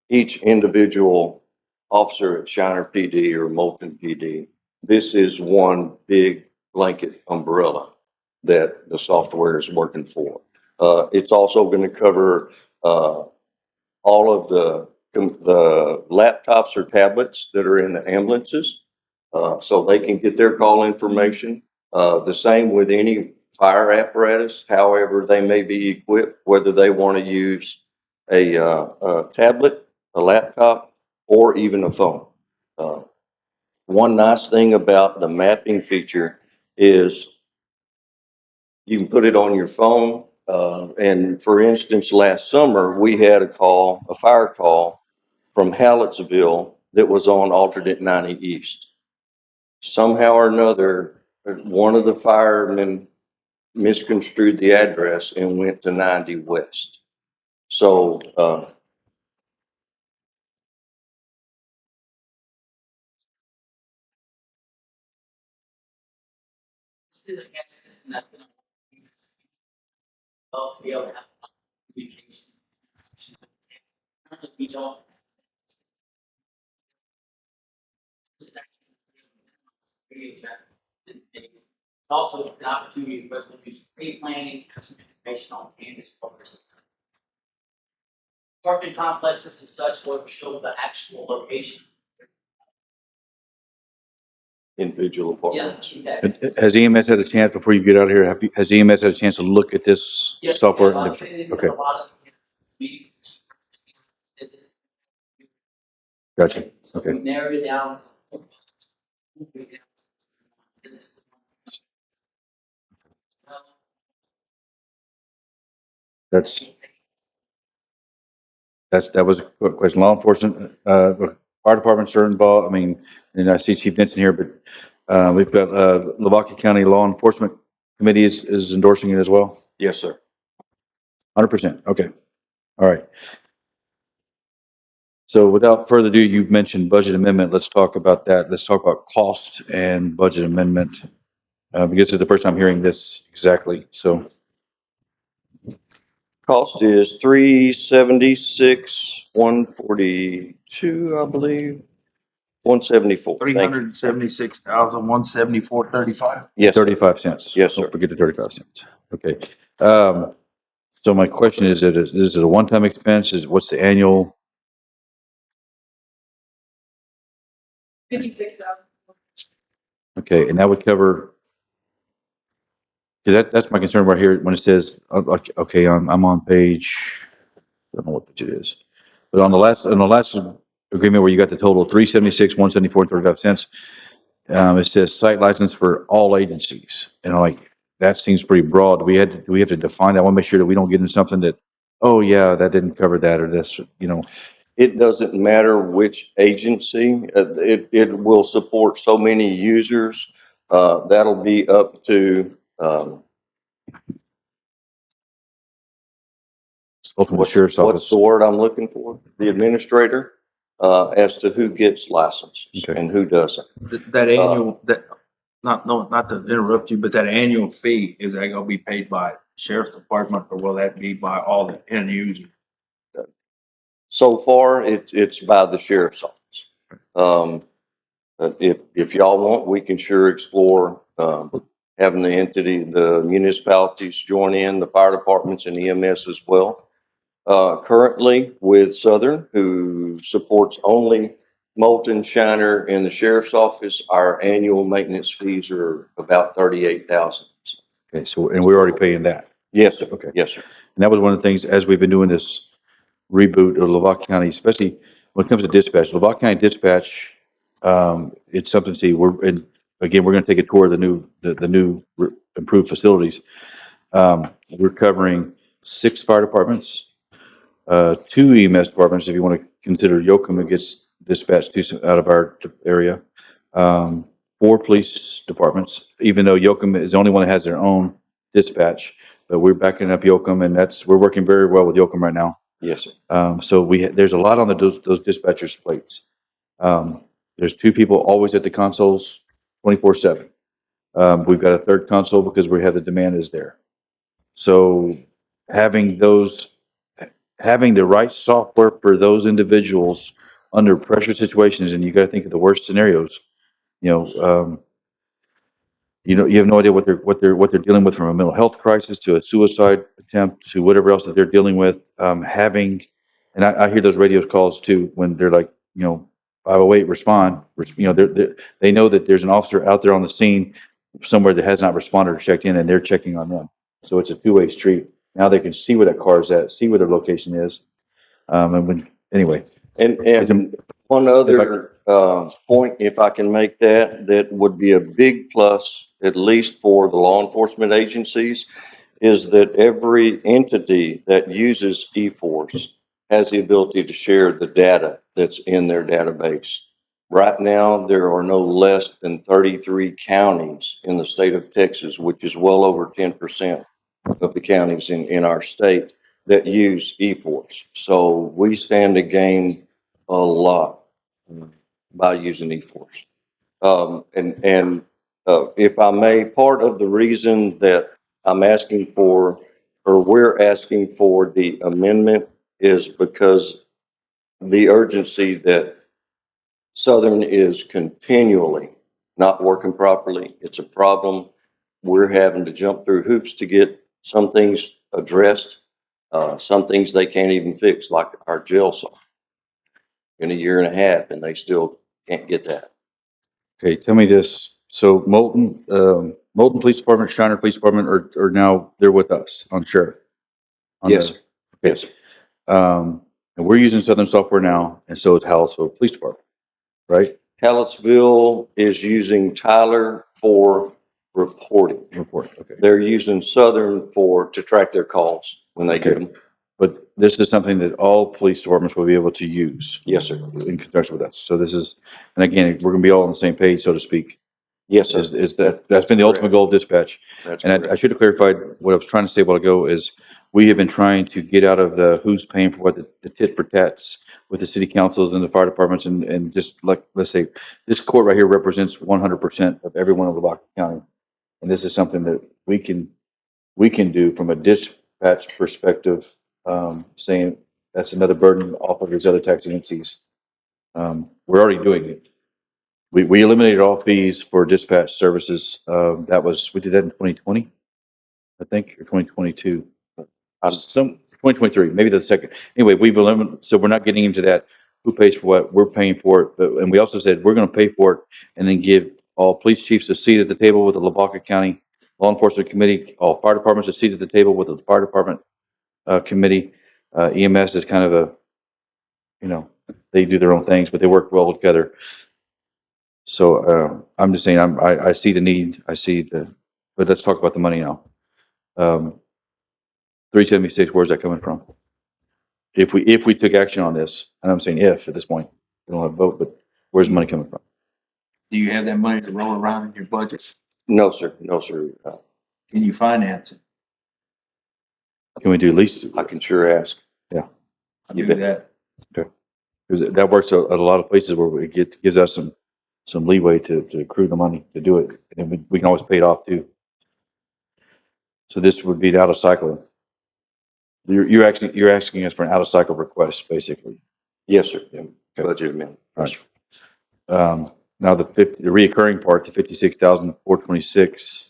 each individual officer at Shiner PD or Moulton PD. This is one big blanket umbrella that the software is working for. It's also going to cover all of the laptops or tablets that are in the ambulances, so they can get their call information. The same with any fire apparatus, however they may be equipped, whether they want to use a tablet, a laptop, or even a phone. One nice thing about the mapping feature is you can put it on your phone. And for instance, last summer, we had a fire call from Hallettsville that was on alternate 90 East. Somehow or another, one of the firemen misconstrued the address and went to 90 West. So, This is a gas system that's going to be able to have communication. We don't. It's also an opportunity for us to do some pre-planning, have some information on Canvas focus. Apartment complexes and such will show the actual location. individual Yeah, apartments. exactly. Has EMS had a chance, before you get out of here, has EMS had a chance to look at this Yes, software? yeah, Okay, a lot of meetings. gotcha. So Okay. we narrowed it down. That was a quick question. Law enforcement, the fire departments are involved. I mean, and I see Chief Benson here, but we've got Lavaca County Law Enforcement Committee is endorsing it as well. Yes, sir. 100%. Okay. All right. So without further ado, you've mentioned budget amendment. Let's talk about that. Let's talk about cost and budget amendment, because it's the first time hearing this exactly. So Cost is $376, $142, I believe, $174. $376,174.35. Yes, sir. 35 cents. Yes, sir. Don't forget the 35 cents. Okay. So my question is it a one-time expense? What's the annual? 56,000. Okay, and that would cover, because that's my concern right here when it says, okay, I'm on page, I don't know what page it is. But on the last agreement where you got the total 376, 174, 35 cents, it says site license for all agencies. And I'm like, that seems pretty broad. Do we have to define that? I want to make sure that we don't get into something that, oh yeah, that didn't cover that or this, you know. It doesn't matter which agency, it will support so many users. That'll be up to, Ultimately, the sheriff's what's office. the word I'm looking for? The administrator, as to who gets licenses Okay. and who doesn't. That annual, not to interrupt you, but that annual fee, is that gonna be paid by sheriff's department or will that be by all the end users? So far, it's by the sheriff's office. If y'all want, we can sure explore, having the entity, the municipalities join in, the fire departments and EMS as well. Currently with Southern, who supports only Moulton, Shiner, and the sheriff's office, our annual maintenance fees are about 38,000. Okay, so, and we're already paying that. Yes, sir. Okay. Yes, sir. And that was one of the things, as we've been doing this reboot of Lavaca County, especially when it comes to dispatch, Lavaca County Dispatch, it's something to see. Again, we're going to take a tour of the new improved facilities. We're covering 6 fire departments, 2 EMS departments, if you want to consider Yoakum, it gets dispatched to out of our area. 4 police departments, even though Yoakum is the only one that has their own dispatch, but we're backing up Yoakum, and we're working very well with Yoakum right now. Yes, sir. So there's a lot on those dispatchers' plates. There's 2 people always at the consoles, 24/7. We've got a 3rd console because we have the demand is there. So having the right software for those individuals under pressure situations, and you got to think of the worst scenarios. You have no idea what they're dealing with, from a mental health crisis to a suicide attempt to whatever else that they're dealing with. And I hear those radio calls too when they're like, 508 respond. They know that there's an officer out there on the scene somewhere that has not responded or checked in, and they're checking on them. So it's a 2-way street. Now they can see where that car is at, see where their location is. Anyway. And one other point, if I can make that would be a big plus, at least for the law enforcement agencies, is that every entity that uses eForce has the ability to share the data that's in their database. Right now, there are no less than 33 counties in the state of Texas, which is well over 10% of the counties in our state that use eForce. So we stand to gain a lot by using eForce. If I may, part of the reason that I'm asking for, or we're asking for the amendment, is because the urgency that Southern is continually not working properly. It's a problem. We're having to jump through hoops to get some things addressed. Some things they can't even fix, like our jail software, in a year and a half, and they still can't get that. Okay, tell me this. So Moulton Police Department, Shiner Police Department are now, they're with us on sheriff. Yes, sir. Yes, sir. And we're using Southern software now, and so is Hallettsville Police Department, right? Hallettsville is using Tyler for reporting. Okay. They're using Southern to track their calls when they get them. But this is something that all police departments will be able to use. Yes, sir. In conjunction with us. So this is, and again, we're going to be all on the same page, so to speak. Yes, sir. That's been the ultimate goal of dispatch. That's and I should have clarified what I was trying to say a while ago is we have been trying to get out of the who's paying for what, the tit for tats with the city councils and the fire departments, and just like, let's say this court right here represents 100% of everyone in Lavaca County. And this is something that we can do from a dispatch perspective, saying that's another burden off of these other tax agencies. We're already doing it. We eliminated all fees for dispatch services. We did that in 2020, I think, or 2022. 2023, maybe the second. Anyway, we've eliminated, so we're not getting into that. who pays for what, we're paying for it, but, and we also said, we're gonna pay for it and then give all police chiefs a seat at the table with the Lavaca County Law Enforcement Committee, all fire departments a seat at the table with the fire department, committee. EMS is kind of a, you know, they do their own things, but they work well together. So, I'm just saying, I see the need, but let's talk about the money now. 376, where's that coming from? If we took action on this, and I'm saying if at this point, we don't have a vote, but where's the money coming from? Do you have that money to roll around in your budget? No, sir. No, sir. Can you finance it? Can we do at least, I can sure ask. You Do bet. that. because that works at a lot of places where gives us some leeway to accrue the money to do it, and we can always pay it off too. So this would be the out of cycle. You're asking us for an out of cycle request, basically. Yes, sir. Yeah. Budget amendment. All right. Now the reoccurring part, the 56,426.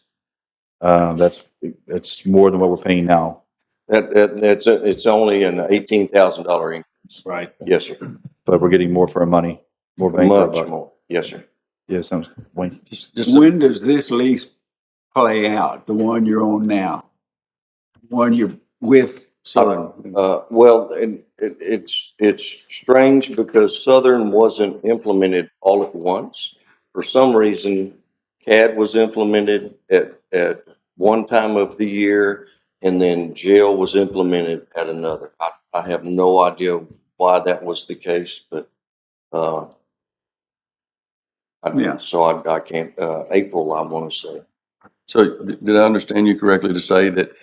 That's more than what we're paying now. It's only an $18,000 increase. Right. Yes, sir. But we're getting more for our money, more bang for our Much buck. more. Yes, sir. Yeah, sounds, Wayne. When does this lease play out, the one you're on now? One you're with Southern? Well, it's strange because Southern wasn't implemented all at once. For some reason, CAD was implemented at one time of the year, and then jail was implemented at another. I have no idea why that was the case, but Yeah. so I can't. April, I want to say. So did I understand you correctly to say that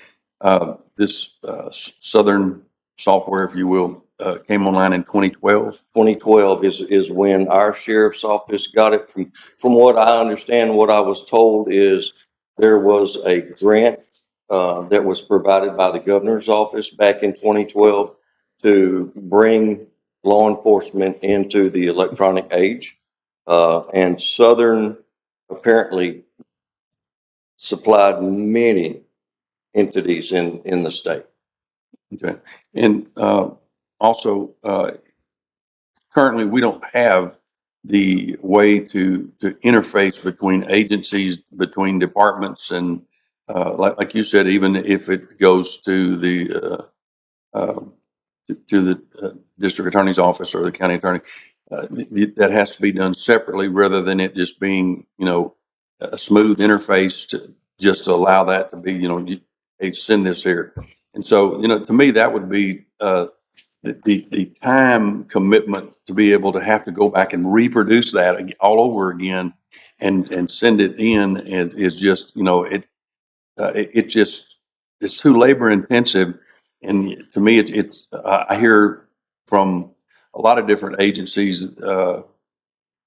this Southern software, if you will, came online in 2012? 2012 is when our sheriff's office got it. From what I understand, what I was told is there was a grant that was provided by the governor's office back in 2012 to bring law enforcement into the electronic age. And Southern apparently supplied many entities in the state. Okay. And also, currently, we don't have the way to interface between agencies, between departments, and like you said, even if it goes to the district attorney's office or the county attorney, that has to be done separately rather than it just being, a smooth interface to just to allow that to be, hey, send this here. And so, to me, that would be the time commitment to be able to have to go back and reproduce that all over again and send it in, and is just, it's too labor intensive. And to me, I hear from a lot of different agencies that,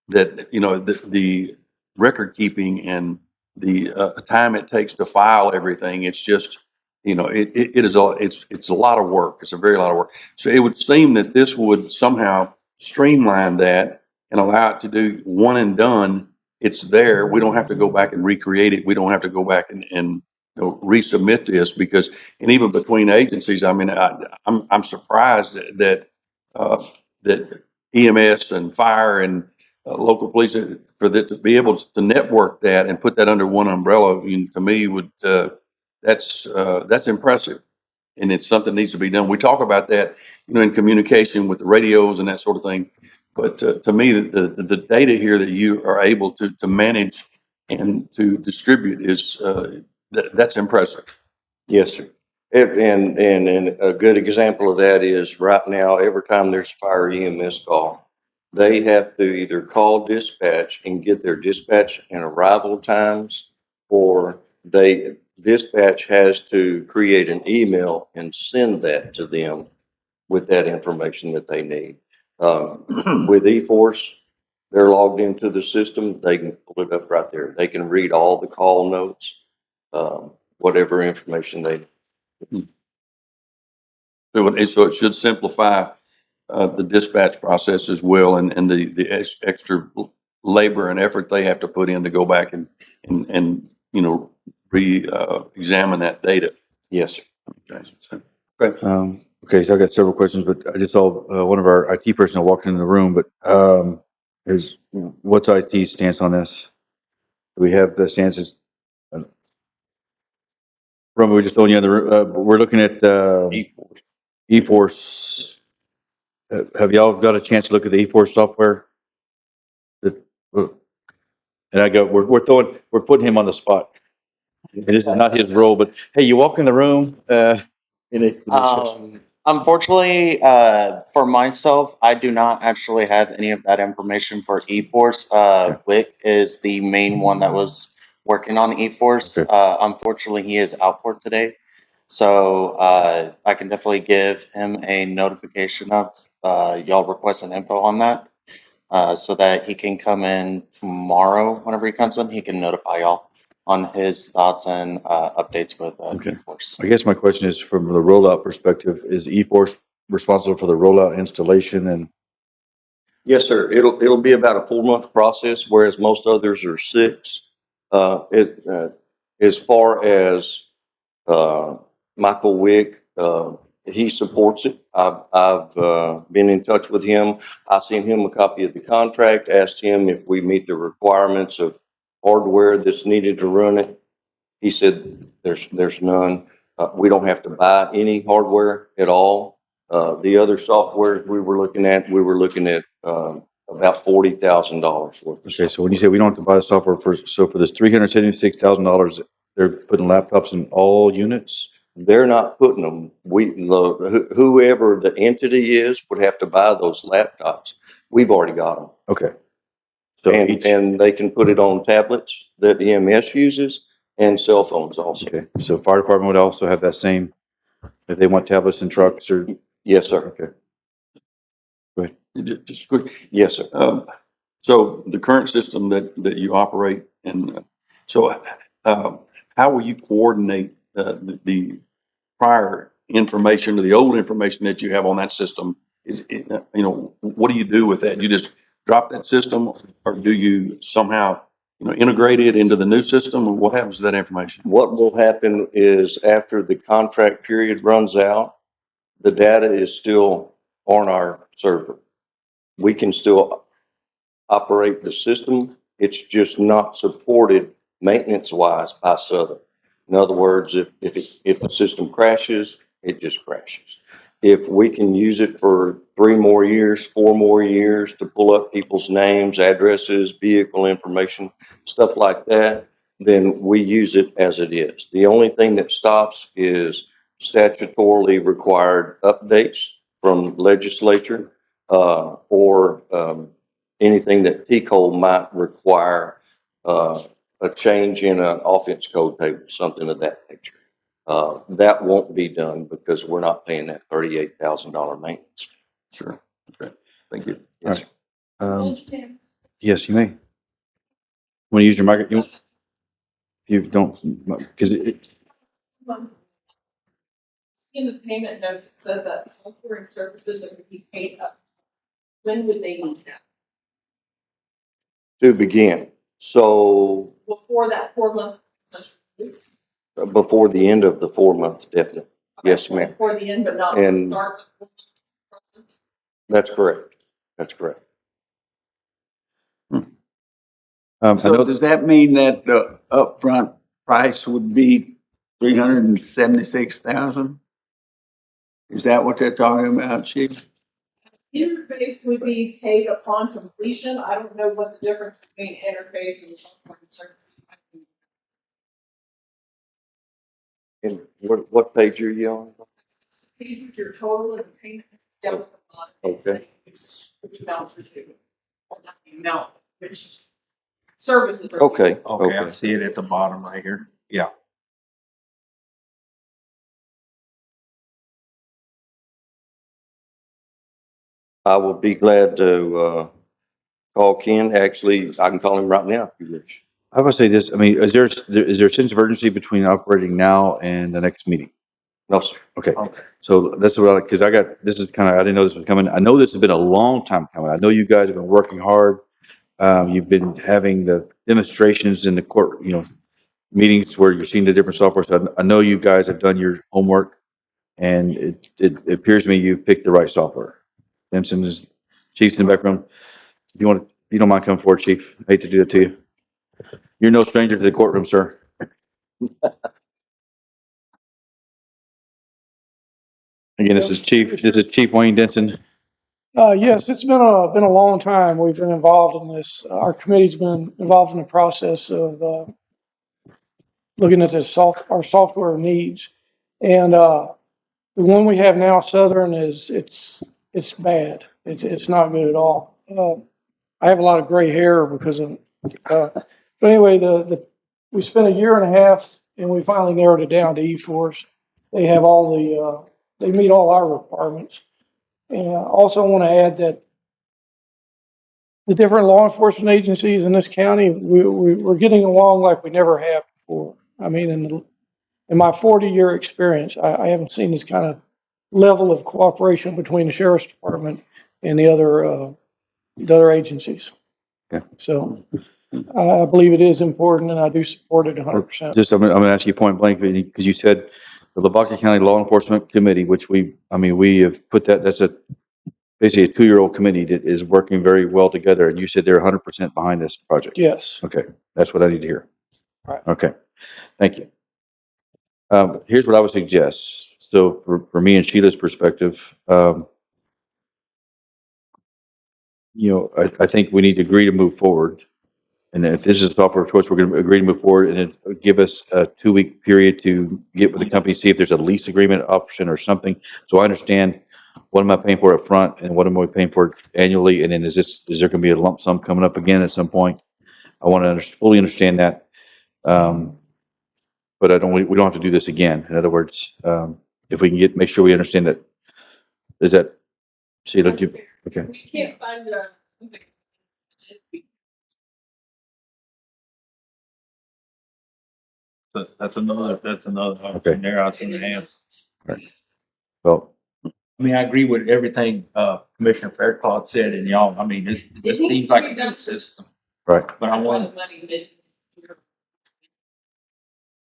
the record keeping and the time it takes to file everything, it's just, it's a lot of work. It's a very lot of work. So it would seem that this would somehow streamline that and allow it to do one and done. It's there. We don't have to go back and recreate it. We don't have to go back and resubmit this, because, and even between agencies, I mean, I'm surprised that that EMS and fire and local police, for that to be able to network that and put that under one umbrella, to me would that's impressive, and it's something that needs to be done. We talk about that, in communication with the radios and that sort of thing, but to me, the data here that you are able to manage and to distribute is that's impressive. Yes, sir. And a good example of that is right now, every time there's a fire EMS call, they have to either call dispatch and get their dispatch and arrival times, or dispatch has to create an email and send that to them with that information that they need. With eForce, they're logged into the system. They can pull it up right there. They can read all the call notes, whatever information they need. So it should simplify the dispatch process as well, and the extra labor and effort they have to put in to go back and re-examine that data. Yes, sir. Okay. Okay, so I got several questions, but I just saw one of our IT personnel walked into the room, but what's IT's stance on this? Do we have the stances? Remember, we just told you we're looking at eForce. Have y'all got a chance to look at the eForce software? And I go, we're putting him on the spot. And this is not his role, but hey, you walk in the room, Unfortunately, for myself, I do not actually have any of that information for eForce. Wick is the main one that was working on eForce. Okay. Unfortunately, he is out for today. So I can definitely give him a notification of y'all requesting info on that so that he can come in tomorrow. Whenever he comes in, he can notify y'all on his thoughts and updates with Okay. eForce. I guess my question is from the rollout perspective, is eForce responsible for the rollout installation and? Yes, sir. It'll be about a 4-month process, whereas most others are 6. As far as Michael Wick, he supports it. I've been in touch with him. I sent him a copy of the contract, asked him if we meet the requirements of hardware that's needed to run it. He said there's none. We don't have to buy any hardware at all. The other software we were looking at about $40,000 worth. Okay, so when you say we don't have to buy the software for this $376,000, they're putting laptops in all units? They're not putting them. Whoever the entity is would have to buy those laptops. We've already got them. Okay. So And they can put it on tablets that EMS uses and cell phones also. okay, so fire department would also have that same, if they want tablets and trucks or? Yes, sir. Okay. Just quick. Yes, sir. So the current system that you operate, and how will you coordinate the prior information to the old information that you have on that system? What do you do with that? You just drop that system, or do you somehow integrate it into the new system? Or what happens to that information? What will happen is after the contract period runs out, the data is still on our server. We can still operate the system. It's just not supported maintenance-wise by Southern. In other words, if the system crashes, it just crashes. If we can use it for 3 more years, 4 more years to pull up people's names, addresses, vehicle information, stuff like that, then we use it as it is. The only thing that stops is statutorily required updates from legislature or anything that TCOL might require a change in an offense code table, something of that nature. That won't be done because we're not paying that $38,000 maintenance. Sure. Okay. Thank you. Yes, All right. Yes, you may. Want to use your microphone? You don't, because In the payment notes, it said that software and services are to be paid up. When would they need that? to begin. So Before that 4-month essential release? before the end of the 4 months, definitely. Yes, ma'am. Before the end, but not And- the start of the 4-month process? That's correct. That's correct. I So know does that mean that the upfront price would be $376,000? Is that what they're talking about, Chief? Interface would be paid upon completion. I don't know what the difference between interface and software and services. And what page are you on? Page with your total and payment is down at the bottom. Okay. It's which amounts are due. Or not the amount, which services are. Okay. Okay, I see it at the bottom right here. Yeah. I will be glad to call Ken. Actually, I can call him right now if you wish. I would say this, I mean, is there a sense of urgency between operating now and the next meeting? No, sir. Okay, so that's what because I didn't know this was coming. I know this has been a long time coming. I know you guys have been working hard. You've been having the demonstrations in the court, meetings where you're seeing the different software. So I know you guys have done your homework and it appears to me you picked the right software. Denson is, Chief's in the background. If you don't mind coming forward, Chief. I hate to do that to you. You're no stranger to the courtroom, sir. Again, this is Chief Wayne Denson. Yes, it's been a long time we've been involved in this. Our committee's been involved in the process of, looking at our software needs. And, the one we have now, Southern, it's bad. It's not good at all. I have a lot of gray hair because of, but anyway, we spent a year and a half and we finally narrowed it down to eForce. They have they meet all our requirements. And I also want to add that the different law enforcement agencies in this county, we're getting along like we never have before. I mean, in my 40-year experience, I haven't seen this kind of level of cooperation between the sheriff's department and the other agencies. Okay. So I believe it is important, and I do support it 100%. Just, I'm going to ask you point blank, because you said the Lavaca County Law Enforcement Committee, which we have put that's basically a 2-year-old committee that is working very well together, and you said they're 100% behind this project. Yes. Okay, that's what I need to hear. All right. Okay, thank you. Here's what I would suggest. So for me and Sheila's perspective, I think we need to agree to move forward. And if this is a software choice, we're going to agree to move forward, and then give us a 2-week period to get with the company, see if there's a lease agreement option or something. So I understand what am I paying for up front and what am I paying for annually? And then is there going to be a lump sum coming up again at some point? I want to fully understand that. But we don't have to do this again. In other words, if we can make sure we understand that, Sheila, okay. We can't find That's another option there I was gonna ask. Well, I mean, I agree with everything, Commissioner Faircloth said, and y'all, I mean, it seems like a good system, right. but I want,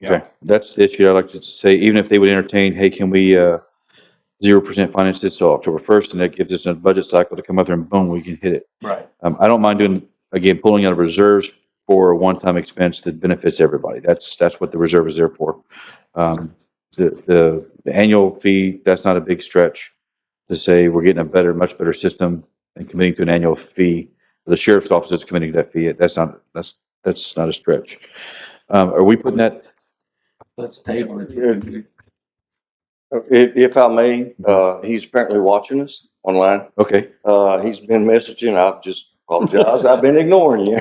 Okay, that's the issue I'd like to say. Even if they would entertain, hey, can we 0% finance this till October 1st, and that gives us a budget cycle to come out there and boom, we can hit it. right. I don't mind pulling out of reserves for a one-time expense that benefits everybody. That's what the reserve is there for. The annual fee, that's not a big stretch to say we're getting a much better system and committing to an annual fee. The sheriff's office is committing to that fee. That's not a stretch. Are we putting that? Let's table it. If I may, he's apparently watching us online. Okay. He's been messaging. I've just apologized. I've been ignoring you.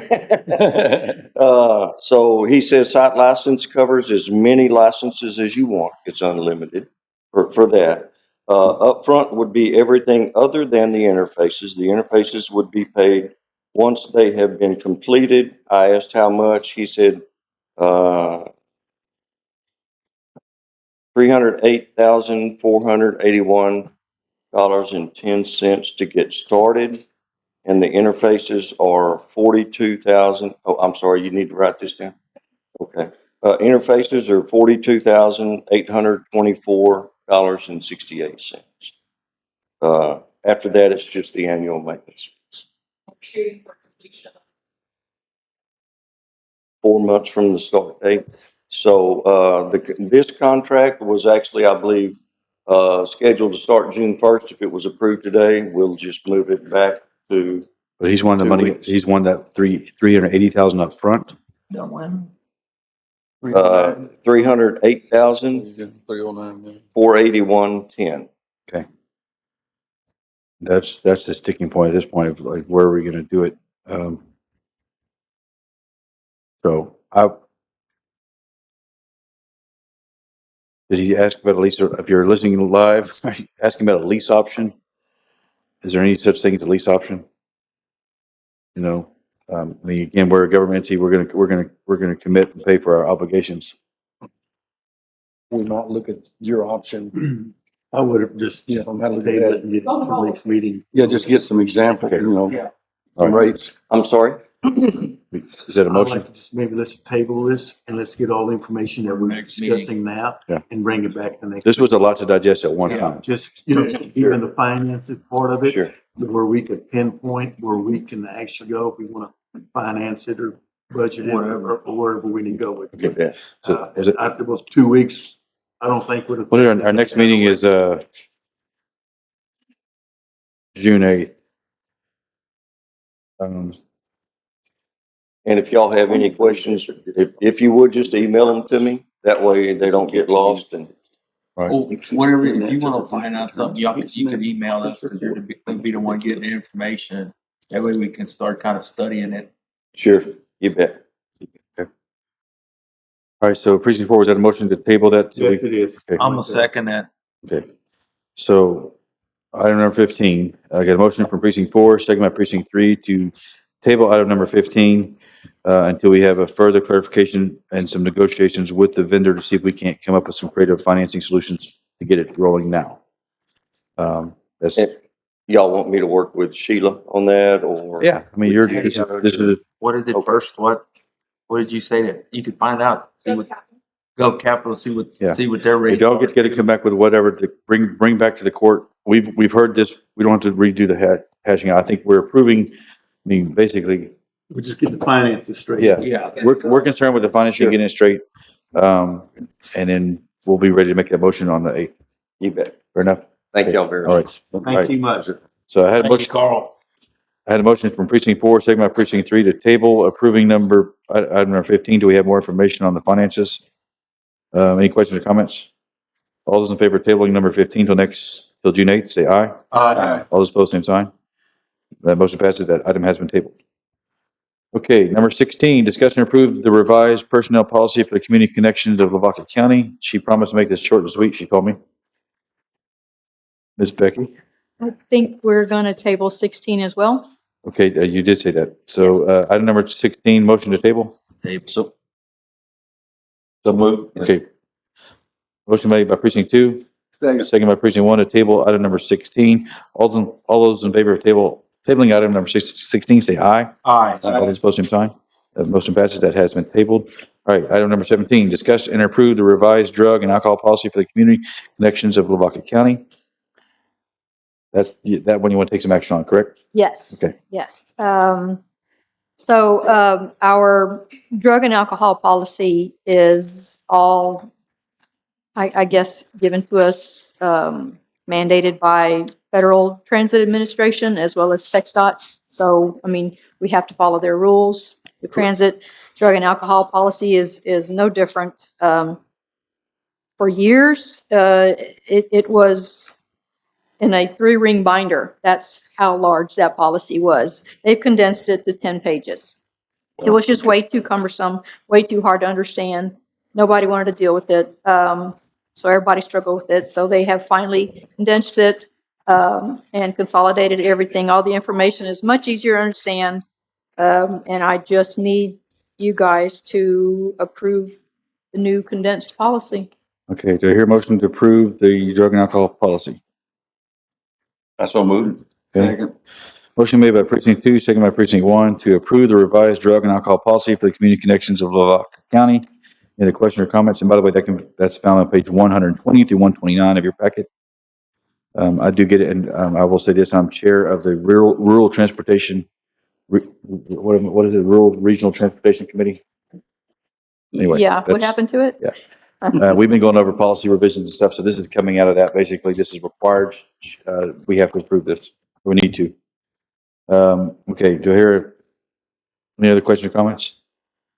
So he says site license covers as many licenses as you want. It's unlimited for that. Upfront would be everything other than the interfaces. The interfaces would be paid once they have been completed. I asked how much. He said, $308,481.10 to get started, and the interfaces are $42,000. Oh, I'm sorry, you need to write this down. Okay, interfaces are $42,824.68. After that, it's just the annual maintenance. shooting for completion. 4 months from the start date. So this contract was actually, I believe, scheduled to start June 1st. If it was approved today, we'll just move it back to. But he's won the 2 money. weeks. He's won that $380,000 up front. $308,481.10. Okay. That's the sticking point at this point of like, where are we going to do it? Did he ask about a lease? If you're listening live, asking about a lease option. Is there any such thing as a lease option? I mean, again, we're a government entity. We're gonna commit and pay for our obligations. We might look at your option. I would have just, table it and get it to the next meeting. Yeah, just get some examples, Okay. Yeah. All right. Rates. I'm sorry? Is that a I'd motion? like to just maybe let's table this and let's get all the information that we're Next meeting. discussing now Yeah. and bring it back the next. This was a lot to digest at one Yeah, time. just, even the finances part of it. Sure. Where we could pinpoint where we can actually go if we want to finance it or budget it or wherever we need to go with it. Get that. So is it, After those 2 weeks, I don't think we're. well, our next meeting is, June 8th. And if y'all have any questions, if you would, just email them to me. That way they don't get lost and. Right. Well, whatever, if you wanna find out something, you can email us, cause you're be the one getting the information. That way we can start kind of studying it. Sure, you bet. All right, so precinct 4, was that a motion to table that? till Yes, it is. Okay. I'm gonna second that. Okay. So item number 15, I got a motion from precinct 4, second by precinct 3 to table item number 15 until we have a further clarification and some negotiations with the vendor to see if we can't come up with some creative financing solutions to get it rolling now. That's, Y'all want me to work with Sheila on that or? yeah, I mean, this is, What is it first? What did you say that you could find out? See what, Go Capital, see what their rate. if y'all get together, come back with whatever to bring back to the court. We've heard this. We don't have to redo the hashing out. I think we're approving, I mean, basically, We just get the finances straight. yeah. Yeah. We're concerned with the financing, getting it straight. And then we'll be ready to make that motion on the 8th. You bet. Fair enough? Thank y'all very All much. right. Thank you much. So I had a Thank you, motion, Carl. I had a motion from precinct 4, second by precinct 3 to table approving item number 15. Do we have more information on the finances? Any questions or comments? All those in favor of tabling number 15 till June 8th, say aye. Aye. All those opposed, same sign. That motion passes. That item has been tabled. Okay, number 16, discuss and approve the revised personnel policy for the community connections of Lavaca County. She promised to make this short and sweet, she told me. Ms. Becky? I think we're going to table 16 as well. Okay, you did say that. So item number 16, motion to table? So moved. Okay. Motion made by precinct 2, second by precinct 1 to table item number 16. All those in favor of tabling item number 16, say aye. Aye. All those opposed, same sign. That motion passes. That has been tabled. All right, item number 17, discuss and approve the revised drug and alcohol policy for the community connections of Lavaca County. That's that one you want to take some action on, correct? Yes. Okay. Yes. So our drug and alcohol policy is all, I guess, given to us, mandated by Federal Transit Administration as well as TxDOT. So, I mean, we have to follow their rules. The transit drug and alcohol policy is no different. For years, it was in a 3-ring binder. That's how large that policy was. They've condensed it to 10 pages. It was just way too cumbersome, way too hard to understand. Nobody wanted to deal with it. So everybody struggled with it. So they have finally condensed it and consolidated everything. All the information is much easier to understand. And I just need you guys to approve the new condensed policy. Okay, do I hear a motion to approve the drug and alcohol policy? That's so moved. Okay. Motion made by precinct 2, second by precinct 1 to approve the revised drug and alcohol policy for the community connections of Lavaca County. Any question or comments? And by the way, that's found on page 120 through 129 of your packet. I do get it, and I will say this: I'm chair of the rural transportation. What is it? Rural Regional Transportation Committee. Anyway, Yeah, what happened to it? Yeah. We've been going over policy revisions and stuff, so this is coming out of that. Basically, this is required. We have to approve this. We need to. Okay, do I hear any other questions or comments?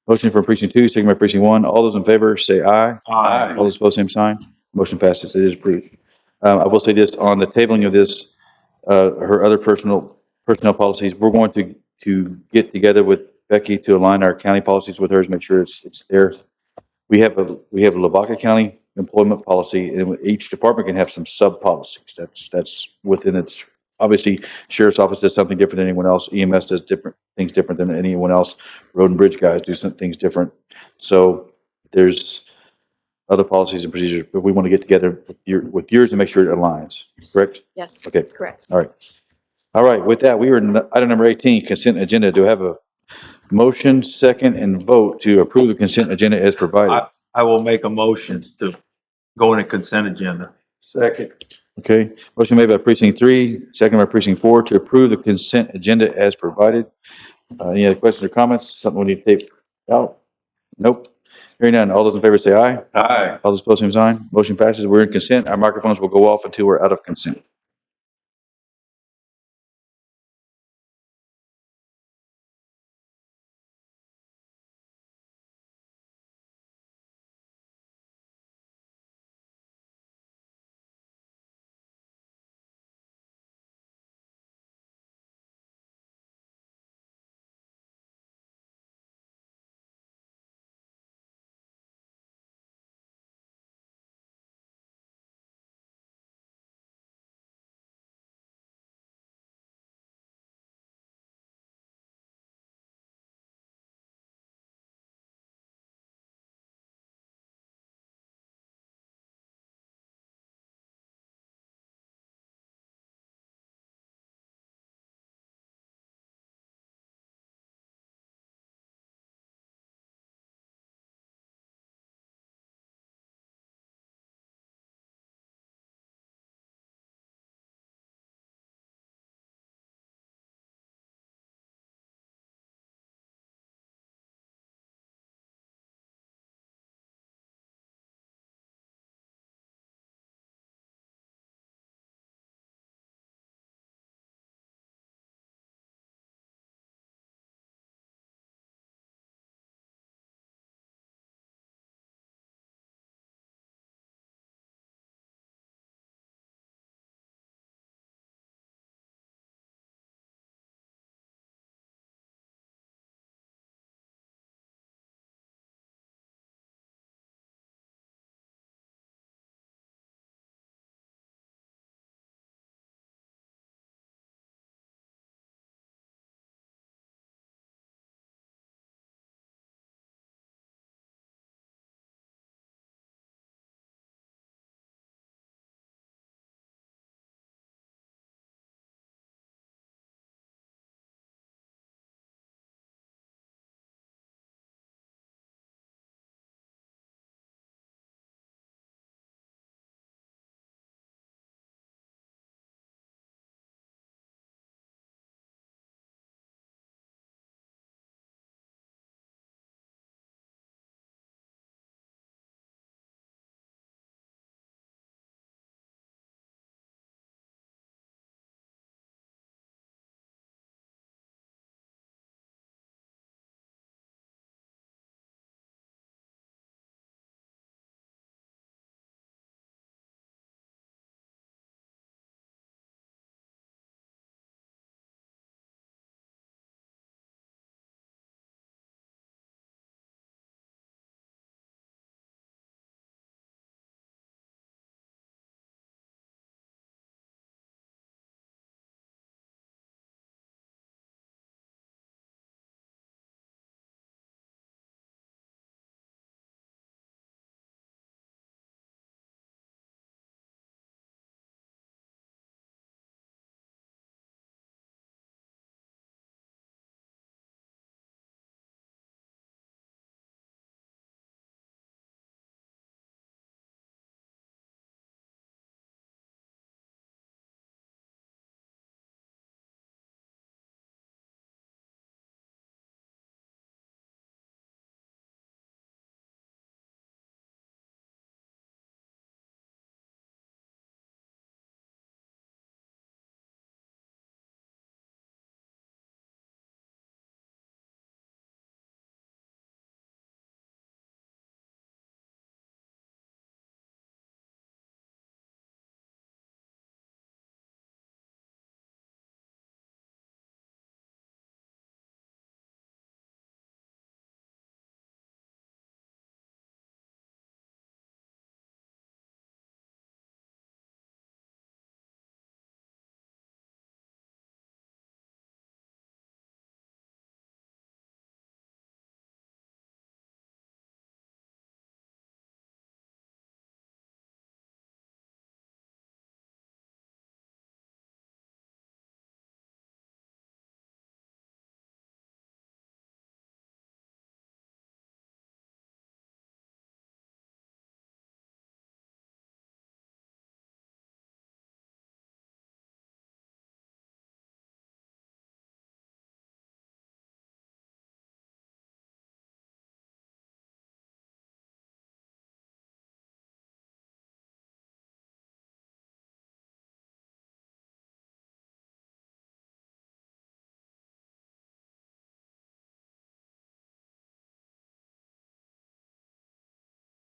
Motion for precinct 2, second by precinct 1. All those in favor say aye. Aye. All those opposed, same sign. Motion passes. It is approved. I will say this, on the tabling of this, her other personnel policies, we're going to get together with Becky to align our county policies with hers, make sure it's there. We have a Lavaca County employment policy, and each department can have some sub policies. That's within its. Obviously, sheriff's office does something different than anyone else. EMS does different than anyone else. Road and bridge guys do some things different. So there's other policies and procedures, but we want to get together with yours and make sure it aligns. Correct? Yes. Okay. Correct. All right. All right, with that, we were in item number 18, consent agenda. Do I have a motion, second, and vote to approve the consent agenda as provided? I will make a motion to go in a consent agenda. Second. Okay, motion made by precinct 3, second by precinct 4 to approve the consent agenda as provided. Any other questions or comments? Something we need to take out? Nope. Hearing none. All those in favor say aye. Aye. All those opposed, same sign. Motion passes. We're in consent. Our microphones will go off until we're out of consent.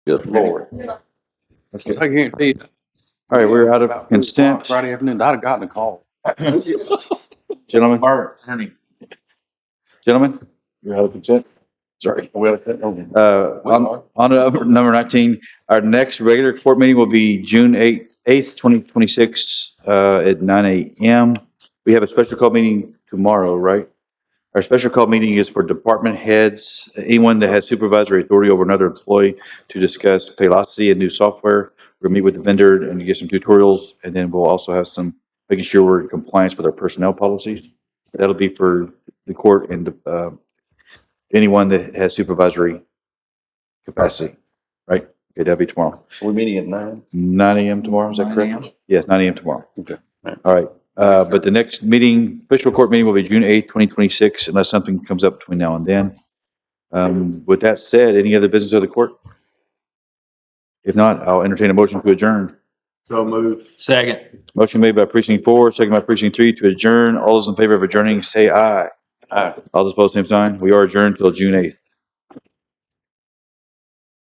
Good Lord. Okay. I can't see. All right, we're out of consent. Friday afternoon, I'd have gotten a call. Gentlemen, Ernie. gentlemen, you're out of consent. Sorry. On On to number 19, our next regular court meeting will be June 8th, 2026, at 9 a.m. We have a special call meeting tomorrow, right? Our special call meeting is for department heads, anyone that has supervisory authority over another employee to discuss Paylocity and new software. We'll meet with the vendor and get some tutorials, and then we'll also have some, making sure we're in compliance with our personnel policies. That'll be for the court and anyone that has supervisory capacity, right? Okay, that'll be tomorrow. We're meeting at 9? 9 a.m. tomorrow, is that 9 correct? a.m.? Yes, 9 a.m. tomorrow. Okay. All right, but the next meeting, official court meeting will be June 8th, 2026, unless something comes up between now and then. With that said, any other business of the court? If not, I'll entertain a motion to adjourn. So moved. Second. Motion made by precinct 4, second by precinct 3 to adjourn. All those in favor of adjourning, say aye. Aye. All those opposed, same sign. We are adjourned till June 8th.